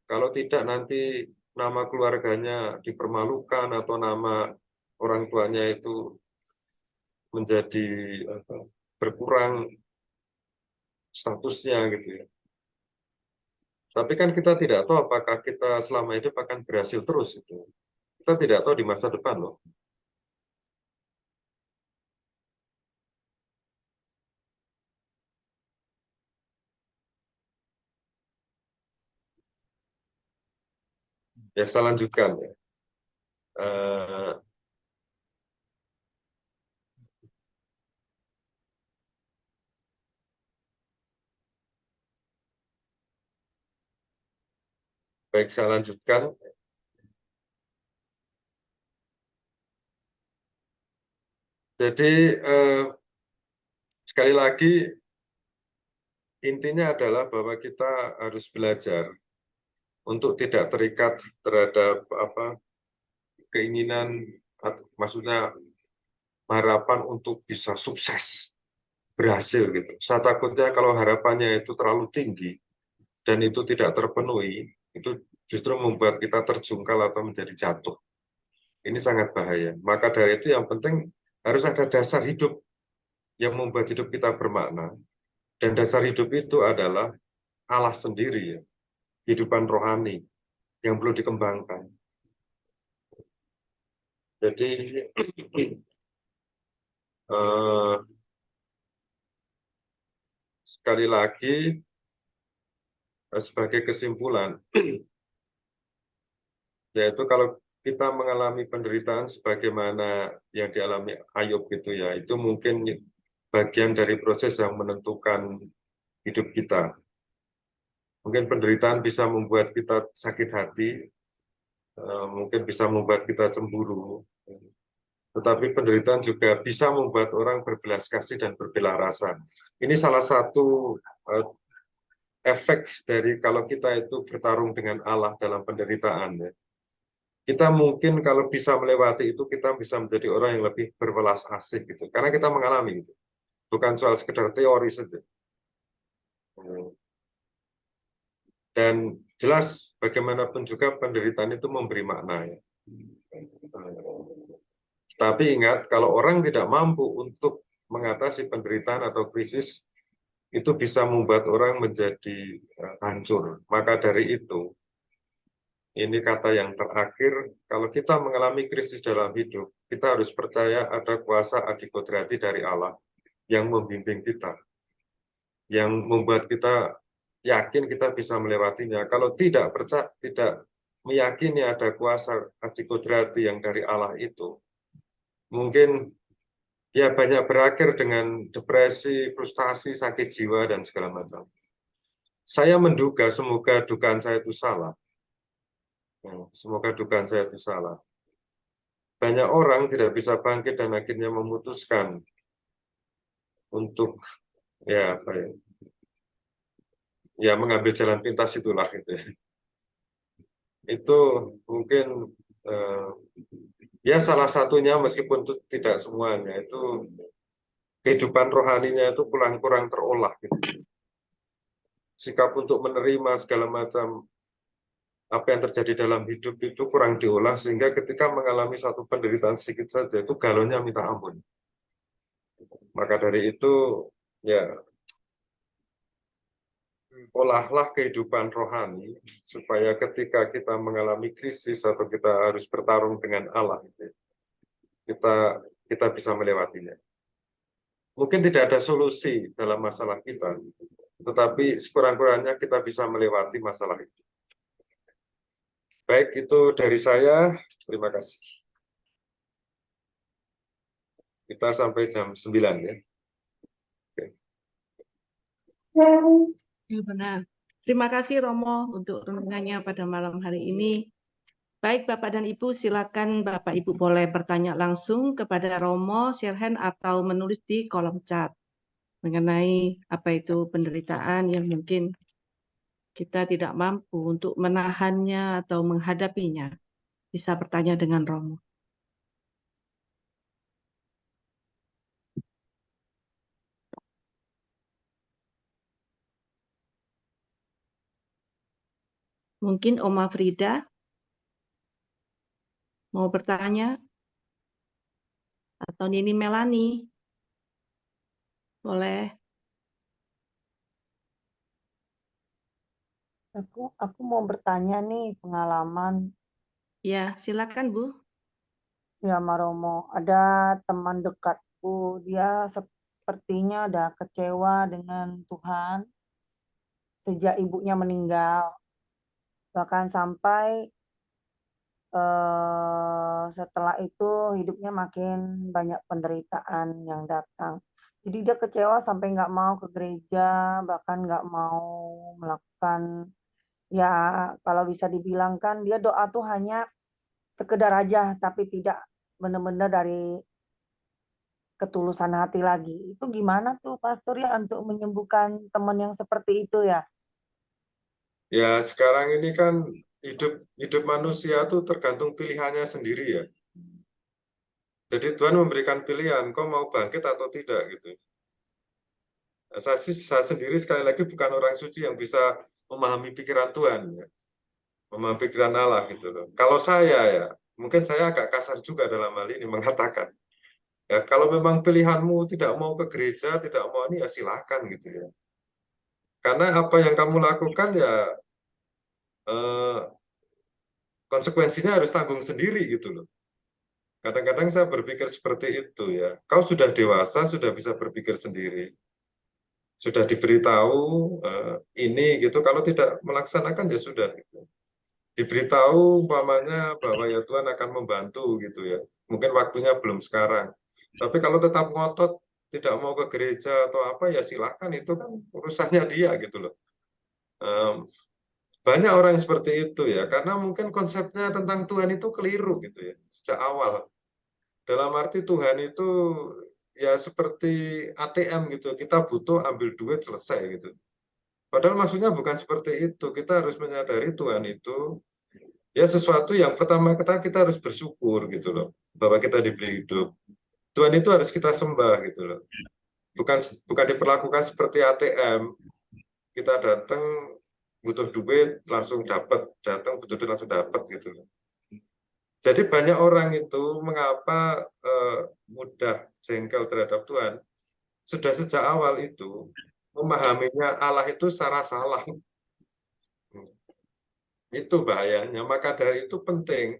Kalau tidak nanti nama keluarganya dipermalukan atau nama orang tuanya itu menjadi berkurang statusnya gitu ya. Tapi kan kita tidak tahu apakah kita selama hidup akan berhasil terus itu. Kita tidak tahu di masa depan loh. Ya saya lanjutkan ya. Baik saya lanjutkan. Jadi sekali lagi intinya adalah bahwa kita harus belajar untuk tidak terikat terhadap keinginan, maksudnya harapan untuk bisa sukses, berhasil gitu. Saya takutnya kalau harapannya itu terlalu tinggi dan itu tidak terpenuhi, itu justru membuat kita terjungkal atau menjadi jatuh. Ini sangat bahaya. Maka dari itu yang penting harus ada dasar hidup yang membuat hidup kita bermakna. Dan dasar hidup itu adalah Allah sendiri, ya. Kehidupan rohani yang perlu dikembangkan. Jadi sekali lagi sebagai kesimpulan, yaitu kalau kita mengalami penderitaan sebagaimana yang dialami Ayub gitu ya, itu mungkin bagian dari proses yang menentukan hidup kita. Mungkin penderitaan bisa membuat kita sakit hati, mungkin bisa membuat kita cemburu, tetapi penderitaan juga bisa membuat orang berbelas kasih dan berbelah rasa. Ini salah satu efek dari kalau kita itu bertarung dengan Allah dalam penderitaan. Ya. Kita mungkin kalau bisa melewati itu, kita bisa menjadi orang yang lebih berwelas asih gitu, karena kita mengalami itu, bukan soal sekedar teori saja. Dan jelas bagaimanapun juga penderitaan itu memberi makna. Ya. Tapi ingat, kalau orang tidak mampu untuk mengatasi penderitaan atau krisis, itu bisa membuat orang menjadi hancur. Maka dari itu, ini kata yang terakhir, kalau kita mengalami krisis dalam hidup, kita harus percaya ada kuasa adikodrati dari Allah yang membimbing kita, yang membuat kita yakin kita bisa melewatinya. Kalau tidak percaya, tidak meyakini ada kuasa adikodrati yang dari Allah itu, mungkin ya banyak berakhir dengan depresi, frustasi, sakit jiwa, dan segala macam. Saya menduga, semoga dugaan saya itu salah. Semoga dugaan saya itu salah. Banyak orang tidak bisa bangkit dan akhirnya memutuskan untuk ya apa ya mengambil jalan pintas itulah gitu. Itu mungkin ya salah satunya, meskipun itu tidak semuanya, itu kehidupan rohaninya itu kurang terolah gitu. Sikap untuk menerima segala macam apa yang terjadi dalam hidup itu kurang diolah, sehingga ketika mengalami satu penderitaan sedikit saja itu galonnya minta ampun. Maka dari itu ya olahlah kehidupan rohani supaya ketika kita mengalami krisis atau kita harus bertarung dengan Allah, kita bisa melewatinya. Mungkin tidak ada solusi dalam masalah kita, tetapi sekurang-kurangnya kita bisa melewati masalah itu. Baik, itu dari saya. Terima kasih. Kita sampai jam 9 ya. Oke. Ya, benar. Terima kasih Romo untuk renungannya pada malam hari ini. Baik Bapak dan Ibu, silakan Bapak Ibu boleh bertanya langsung kepada Romo, share hand, atau menulis di kolom chat mengenai apa itu penderitaan yang mungkin kita tidak mampu untuk menahannya atau menghadapinya. Bisa bertanya dengan Romo. Mungkin Oma Frida mau bertanya? Atau Nini Melani? Boleh. Aku mau bertanya nih, pengalaman Ya, silakan Bu. ya Maromo. Ada teman dekatku, dia sepertinya udah kecewa dengan Tuhan sejak ibunya meninggal. Bahkan sampai setelah itu hidupnya makin banyak penderitaan yang datang. Jadi dia kecewa sampai nggak mau ke gereja, bahkan nggak mau melakukan, ya kalau bisa dibilang kan dia doa tuh hanya sekedar aja, tapi tidak benar-benar dari ketulusan hati lagi. Itu gimana tuh Pastor ya untuk menyembuhkan teman yang seperti itu ya? Ya, sekarang ini kan hidup manusia itu tergantung pilihannya sendiri ya. Jadi Tuhan memberikan pilihan, kau mau bangkit atau tidak gitu. Saya sendiri sekali lagi bukan orang suci yang bisa memahami pikiran Tuhan, ya. Memahami pikiran Allah gitu loh. Kalau saya ya, mungkin saya agak kasar juga dalam hal ini mengatakan, ya kalau memang pilihanmu tidak mau ke gereja, tidak mau ini ya silakan gitu ya. Karena apa yang kamu lakukan ya konsekuensinya harus tanggung sendiri gitu loh. Kadang-kadang saya berpikir seperti itu ya. Kau sudah dewasa, sudah bisa berpikir sendiri, sudah diberitahu ini gitu. Kalau tidak melaksanakan ya sudah. Gitu. Diberitahu umpamanya bahwa ya Tuhan akan membantu gitu ya. Mungkin waktunya belum sekarang. Tapi kalau tetap ngotot tidak mau ke gereja atau apa ya silahkan, itu kan urusannya dia gitu loh. Banyak orang yang seperti itu ya, karena mungkin konsepnya tentang Tuhan itu keliru gitu ya sejak awal. Dalam arti Tuhan itu ya seperti ATM gitu, kita butuh ambil duit selesai gitu. Padahal maksudnya bukan seperti itu. Kita harus menyadari Tuhan itu ya sesuatu yang pertama kita harus bersyukur gitu loh, bahwa kita diberi hidup. Tuhan itu harus kita sembah gitu loh. Bukan diperlakukan seperti ATM. Kita datang butuh duit langsung dapat, datang butuh duit langsung dapat gitu loh. Jadi banyak orang itu mengapa mudah jengkel terhadap Tuhan, sudah sejak awal itu memahaminya Allah itu secara salah. Itu bahayanya. Maka dari itu penting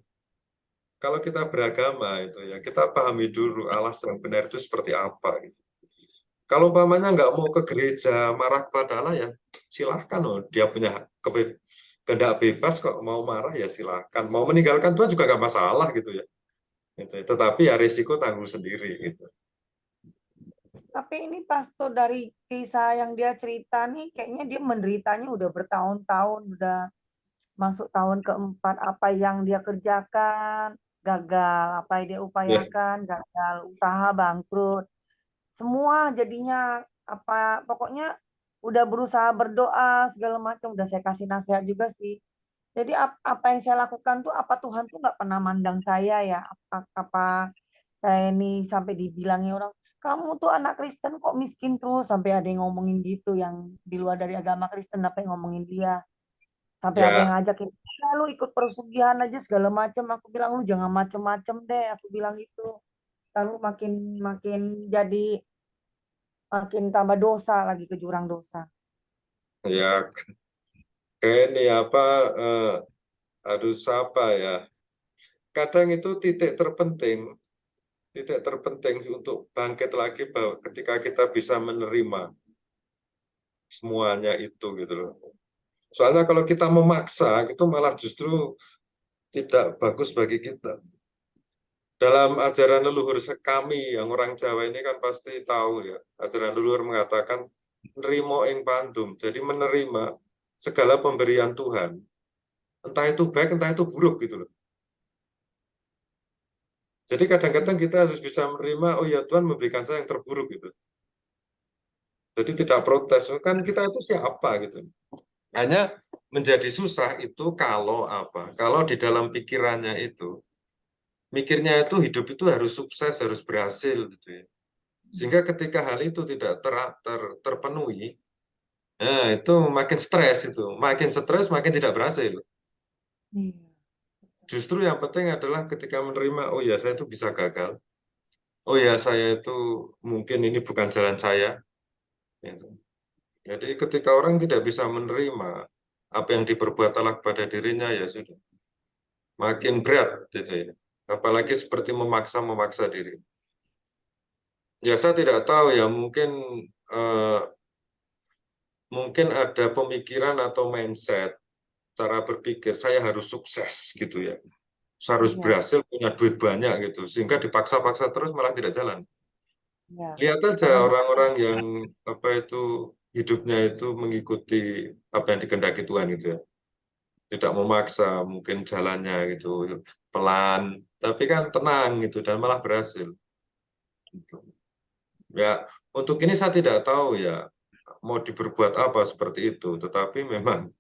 kalau kita beragama itu ya kita pahami dulu Allah yang benar itu seperti apa. Gitu. Kalau umpamanya nggak mau ke gereja, marah kepada Allah ya silahkan loh. Dia punya kehendak bebas kok, mau marah ya silahkan. Mau meninggalkan Tuhan juga nggak masalah gitu ya. Gitu. Tetapi ya risiko tanggung sendiri gitu. Tapi ini pastor dari kisah yang dia cerita nih, kayaknya dia menderitanya udah bertahun-tahun, udah masuk tahun keempat. Apa yang dia kerjakan gagal, apa yang dia Ya, upayakan gagal, usaha bangkrut, semua jadinya apa, pokoknya udah berusaha berdoa segala macam, udah saya kasih nasihat juga sih. Jadi apa yang saya lakukan tuh, apa Tuhan tuh nggak pernah mandang saya ya, apa saya ini sampai dibilangnya orang, kamu tuh anak Kristen kok miskin terus, sampai ada yang ngomongin gitu, yang di luar dari agama Kristen apa yang ngomongin dia, sampai ada yang ya, ngajakin, "Ya, lu ikut pesugihan aja segala macam." Aku bilang, lu jangan macem-macem deh, aku bilang gitu. Lalu makin makin jadi makin tambah dosa lagi ke jurang dosa. ya, ini apa harus apa ya? Kadang itu titik terpenting untuk bangkit lagi bahwa ketika kita bisa menerima semuanya itu gitu loh. Soalnya kalau kita memaksa itu malah justru tidak bagus bagi kita. Dalam ajaran leluhur kami yang orang Jawa ini kan pasti tahu ya. Ajaran leluhur mengatakan nerimo ing pandum. Jadi menerima segala pemberian Tuhan. Entah itu baik, entah itu buruk gitu loh. Jadi kadang-kadang kita harus bisa menerima, oh ya Tuhan memberikan saya yang terburuk gitu. Jadi tidak protes, kan kita itu siapa gitu. Hanya menjadi susah itu kalau apa? Kalau di dalam pikirannya itu, mikirnya itu hidup itu harus sukses, harus berhasil gitu ya. Sehingga ketika hal itu tidak terpenuhi, nah itu makin stres itu. Makin stres, makin tidak berhasil. Iya. Justru yang penting adalah ketika menerima, oh ya saya itu bisa gagal. Oh ya saya itu mungkin ini bukan jalan saya. Gitu. Jadi ketika orang tidak bisa menerima apa yang diperbuat Allah kepada dirinya, ya sudah. Makin berat gitu ya. Apalagi seperti memaksa diri. Ya saya tidak tahu ya, eh, mungkin ada pemikiran atau mindset cara berpikir saya harus sukses gitu ya. Saya harus Iya, berhasil punya duit banyak gitu sehingga dipaksa-paksa terus malah tidak jalan. iya. Lihat aja Jangan orang-orang yang apa itu hidupnya itu mengikuti apa yang dikehendaki Tuhan gitu ya. Tidak memaksa, mungkin jalannya gitu pelan, tapi kan tenang gitu dan malah berhasil. Gitu. Ya, untuk ini saya tidak tahu ya mau diberbuat apa seperti itu, tetapi memang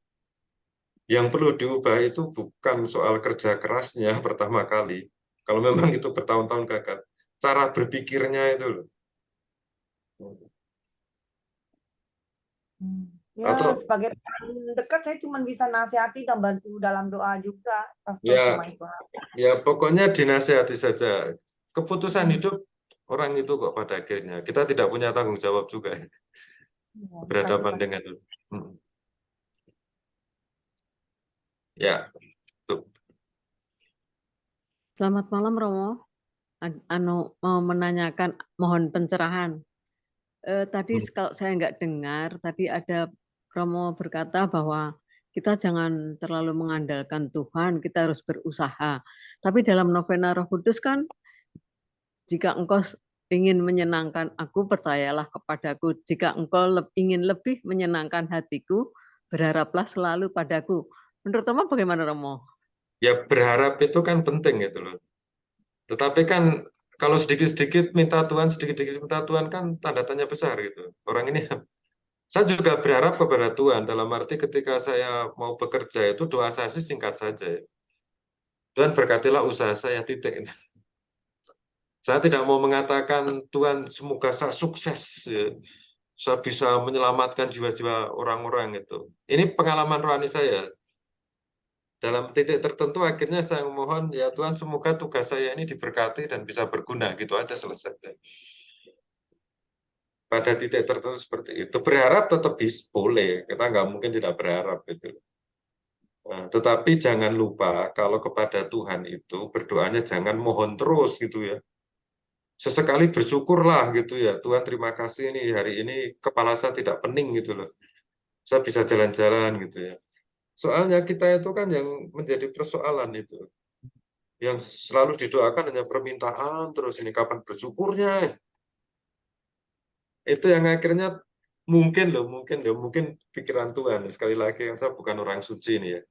yang perlu diubah itu bukan soal kerja kerasnya pertama kali. Kalau memang itu bertahun-tahun gagal, cara berpikirnya itu loh. Ya, Atau sebagai teman dekat saya cuma bisa nasihati dan bantu dalam doa juga, Pastor, ya cuma itu aja. ya pokoknya dinasehati saja. Keputusan Hmm. hidup orang itu kok pada akhirnya. Kita tidak punya tanggung jawab juga. Ya, makasih berhadapan Pastor. dengan itu. Ya, tuh. Selamat malam Romo. Mau menanyakan, mohon pencerahan. Tadi kalau saya nggak dengar, tadi ada Romo berkata bahwa kita jangan terlalu mengandalkan Tuhan, kita harus berusaha. Tapi dalam novena Roh Kudus kan, jika engkau ingin menyenangkan aku, percayalah kepadaku. Jika engkau ingin lebih menyenangkan hatiku, berharaplah selalu padaku. Menurut Romo bagaimana Romo? Ya berharap itu kan penting gitu loh. Tetapi kan kalau sedikit-sedikit minta Tuhan, sedikit-sedikit minta Tuhan kan tanda tanya besar gitu. Orang ini, saya juga berharap kepada Tuhan dalam arti ketika saya mau bekerja itu doa saya sih singkat saja. Ya. Tuhan berkatilah usaha saya, titik. Saya tidak mau mengatakan Tuhan semoga saya sukses, ya. Saya bisa menyelamatkan jiwa-jiwa orang-orang itu. Ini pengalaman rohani saya. Dalam titik tertentu akhirnya saya mohon ya Tuhan semoga tugas saya ini diberkati dan bisa berguna gitu aja selesai. Pada titik tertentu seperti itu berharap tetap bisa boleh, kita nggak mungkin tidak berharap gitu. Nah, tetapi jangan lupa kalau kepada Tuhan itu berdoanya jangan mohon terus gitu ya. Sesekali bersyukurlah gitu ya Tuhan terima kasih nih hari ini kepala saya tidak pening gitu loh. Saya bisa jalan-jalan gitu ya. Soalnya kita itu kan yang menjadi persoalan itu. Yang selalu didoakan hanya permintaan terus ini kapan bersyukurnya. Itu yang akhirnya mungkin pikiran Tuhan. Sekali lagi yang saya bukan orang suci nih ya.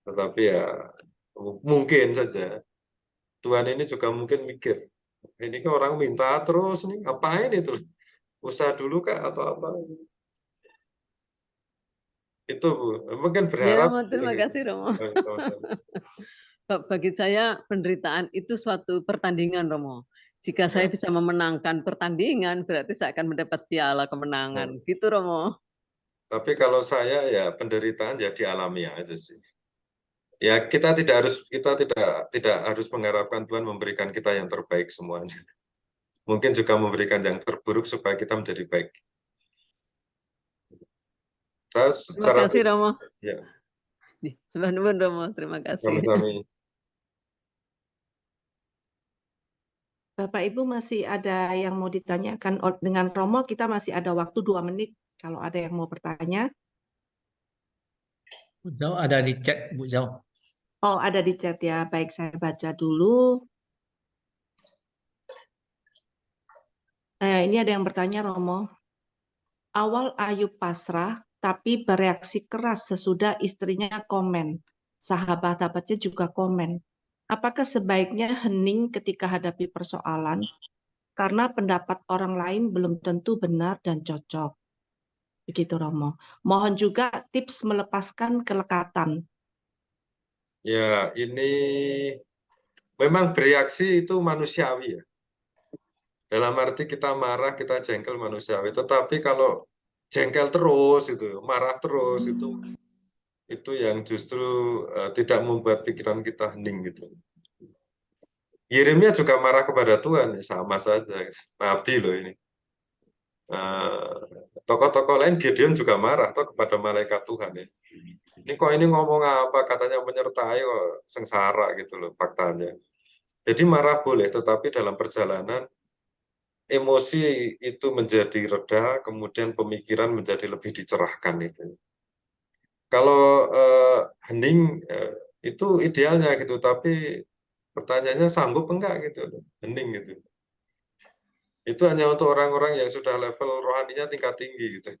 Tetapi ya mungkin saja. Tuhan ini juga mungkin mikir. Ini kan orang minta terus nih ngapain itu? Usaha dulu kah atau apa? Itu Bu. Mungkin Ya berharap Romo, terima gitu. kasih Romo. Sama-sama. Bagi saya penderitaan itu suatu pertandingan Romo. Jika saya Ya. bisa memenangkan pertandingan, berarti saya akan mendapat piala kemenangan. Nah, Gitu Romo. tapi kalau saya ya penderitaan ya dialami aja sih. Ya kita tidak harus mengharapkan Tuhan memberikan kita yang terbaik semuanya. Mungkin juga memberikan yang terburuk supaya kita menjadi baik. Saya Terima secara kasih Romo. ya, Sembah nuwun Romo, terima kasih. sama-sama. Bapak Ibu masih ada yang mau ditanyakan dengan Romo, kita masih ada waktu 2 menit kalau ada yang mau bertanya. Bu Zhao ada di chat, Bu Zhao. Oh, ada di chat ya. Baik, saya baca dulu. Ini ada yang bertanya, Romo. Awal Ayub pasrah, tapi bereaksi keras sesudah istrinya komen. Sahabat-sahabatnya juga komen. Apakah sebaiknya hening ketika hadapi persoalan? Karena pendapat orang lain belum tentu benar dan cocok. Begitu, Romo. Mohon juga tips melepaskan kelekatan. Ya, ini memang bereaksi itu manusiawi ya. Dalam arti kita marah, kita jengkel manusiawi. Tetapi kalau jengkel terus itu, marah terus itu yang justru tidak membuat pikiran kita hening gitu. Yeremia juga marah kepada Tuhan, sama saja. Nabi loh ini. Tokoh-tokoh lain Gideon juga marah toh kepada malaikat Tuhan ya. Ini kok ini ngomong apa katanya menyertai kok sengsara gitu loh faktanya. Jadi marah boleh, tetapi dalam perjalanan emosi itu menjadi reda, kemudian pemikiran menjadi lebih dicerahkan itu. Kalau hening itu idealnya gitu, tapi pertanyaannya sanggup enggak gitu, hening gitu. Itu hanya untuk orang-orang yang sudah level rohaninya tingkat tinggi gitu.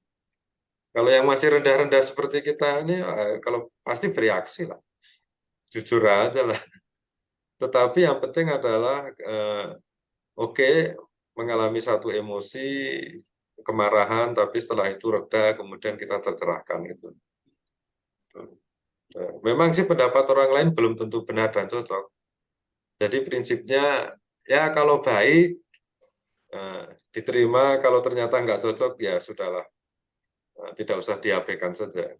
Kalau yang masih rendah-rendah seperti kita ini, kalau pasti bereaksi lah, jujur aja lah. Tetapi yang penting adalah oke, mengalami satu emosi, kemarahan, tapi setelah itu reda, kemudian kita tercerahkan gitu. Memang sih pendapat orang lain belum tentu benar dan cocok. Jadi prinsipnya ya kalau baik diterima, kalau ternyata nggak cocok ya sudahlah, tidak usah diabaikan saja.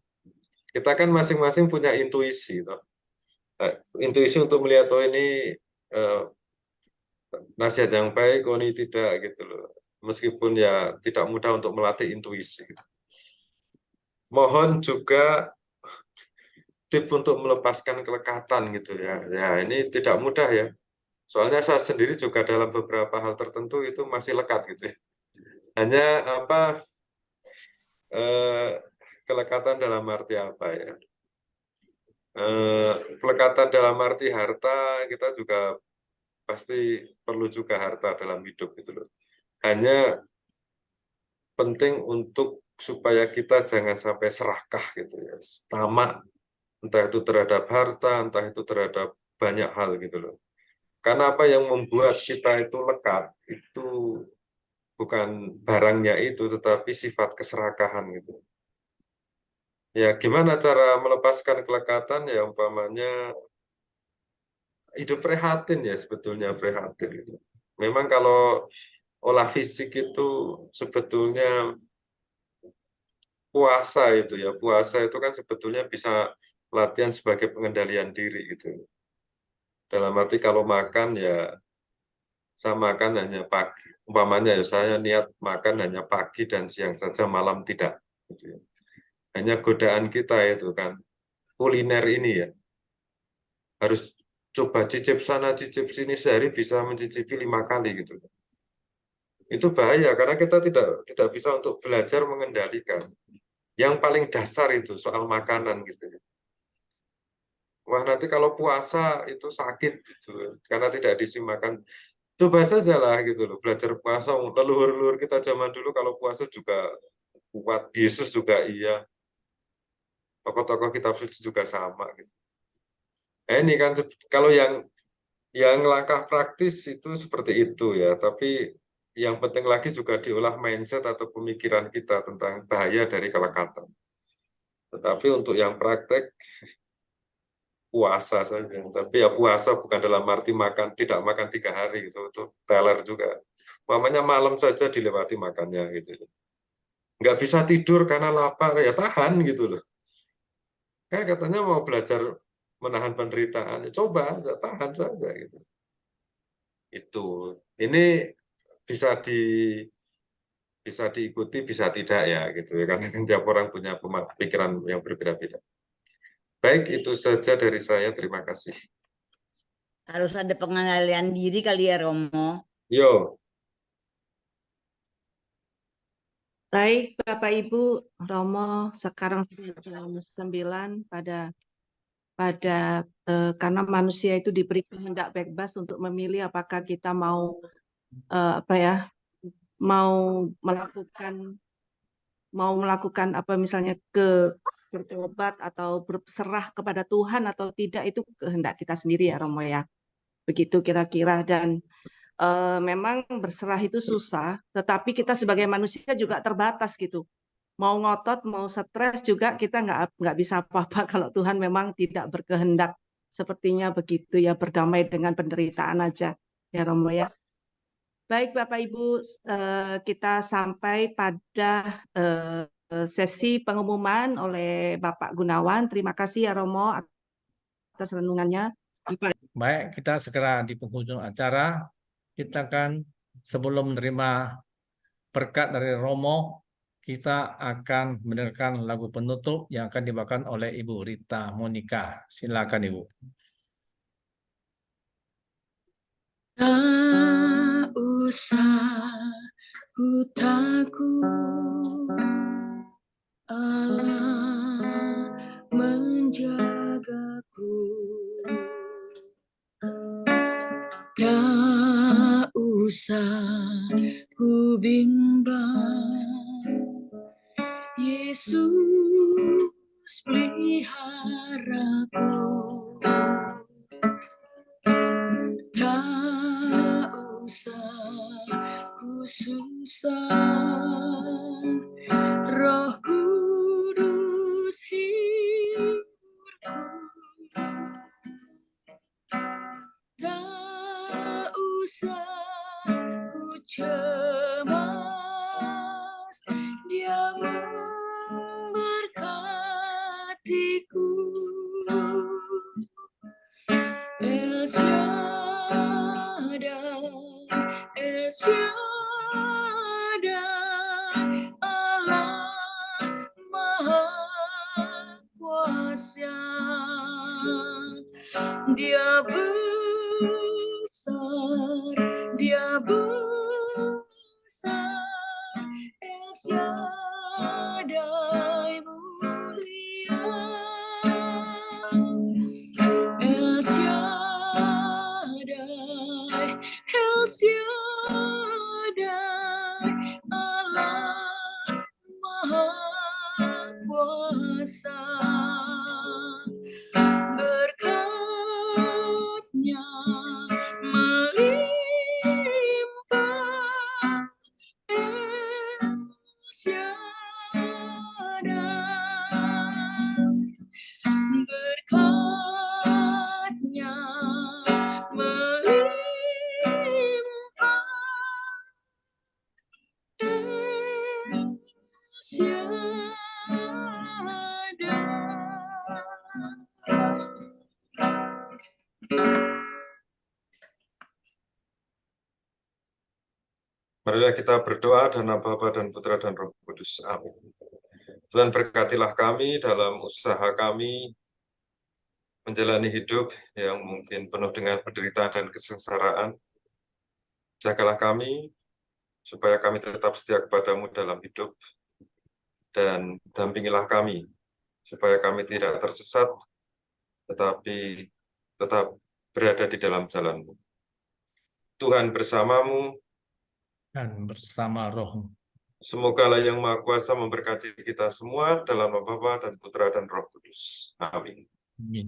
Kita kan masing-masing punya intuisi, toh. Intuisi untuk melihat oh ini nasihat yang baik, oh ini tidak gitu loh. Meskipun ya tidak mudah untuk melatih intuisi. mohon juga tips untuk melepaskan kelekatan gitu ya. Ya, ini tidak mudah ya. Soalnya saya sendiri juga dalam beberapa hal tertentu itu masih lekat gitu ya. Hanya apa kelekatan dalam arti apa ya? Kelekatan dalam arti harta, kita juga pasti perlu juga harta dalam hidup gitu loh. Hanya penting untuk supaya kita jangan sampai serakah gitu ya, tamak, entah itu terhadap harta, entah itu terhadap banyak hal gitu loh. Karena apa yang membuat kita itu lekat itu bukan barangnya itu, tetapi sifat keserakahan gitu. Ya gimana cara melepaskan kelekatan ya, umpamanya hidup prihatin ya, sebetulnya prihatin gitu. Memang kalau olah fisik itu sebetulnya puasa itu ya, puasa itu kan sebetulnya bisa latihan sebagai pengendalian diri gitu. Dalam arti kalau makan ya saya makan hanya pagi. Umpamanya ya saya niat makan hanya pagi dan siang saja, malam tidak. Gitu ya. Hanya godaan kita itu kan kuliner ini ya, harus coba cicip sana cicip sini, sehari bisa mencicipi 5 kali gitu. Itu bahaya karena kita tidak bisa untuk belajar mengendalikan. Yang paling dasar itu soal makanan gitu ya. Wah nanti kalau puasa itu sakit gitu karena tidak diisi makan. Coba saja lah gitu loh, belajar puasa. Leluhur-leluhur kita zaman dulu kalau puasa juga kuat, Yesus juga iya, tokoh-tokoh kitab suci juga sama gitu. Ini kan kalau yang langkah praktis itu seperti itu ya, tapi yang penting lagi juga diolah mindset atau pemikiran kita tentang bahaya dari kelekatan. Tetapi untuk yang praktek puasa saja, tapi ya puasa bukan dalam arti makan tidak makan 3 hari gitu, itu teler juga. Mamanya malam saja dilewati makannya gitu. Nggak bisa tidur karena lapar ya tahan gitu loh. Kan katanya mau belajar menahan penderitaan, ya coba tahan saja gitu. Itu ini bisa diikuti bisa tidak ya gitu ya, karena kan tiap orang punya pikiran yang berbeda-beda. Baik, itu saja dari saya, terima kasih. Harus ada pengendalian diri kali ya Romo. Yo. Baik, Bapak Ibu, Romo sekarang sudah jam 9 karena manusia itu diberi kehendak bebas untuk memilih apakah kita mau melakukan apa misalnya bertobat atau berserah kepada Tuhan atau tidak, itu kehendak kita sendiri ya Romo ya. Begitu kira-kira. Dan memang berserah itu susah, tetapi kita sebagai manusia juga terbatas gitu. Mau ngotot, mau stres juga kita nggak bisa apa-apa kalau Tuhan memang tidak berkehendak. Sepertinya begitu ya, berdamai dengan penderitaan aja ya Romo ya. Baik Bapak Ibu, kita sampai pada sesi pengumuman oleh Bapak Gunawan. Terima kasih ya Romo atas renungannya. Baik, kita segera di penghujung acara. Kita akan sebelum menerima berkat dari Romo, kita akan mendengarkan lagu penutup yang akan dibawakan oleh Ibu Rita Monika. Silakan Ibu. Tak usah ku takut, Allah menjagaku. Tak usah ku bimbang, Yesus peliharaku. Tak usah ku susah, Roh Kudus hiburku. Tak usah ku cemas, Dia memberkatiku. El Shaddai, El Shaddai, Allah Maha El Shaddai, Allah Maha Kuasa. Berkat-Nya melimpah, El Shaddai. Berkat-Nya melimpah, El Shaddai. Marilah kita berdoa dalam nama Bapa dan Putra dan Roh Kudus. Amin. Tuhan berkatilah kami dalam usaha kami menjalani hidup yang mungkin penuh dengan penderitaan dan kesengsaraan. Jagalah kami supaya kami tetap setia kepadamu dalam hidup, dan dampingilah kami supaya kami tidak tersesat, tetapi tetap berada di dalam jalan-Mu. Tuhan bersamamu, Dan bersama rohmu. semoga Allah yang Maha Kuasa memberkati kita semua dalam nama Bapa dan Putra dan Roh Kudus. Amin. Amin.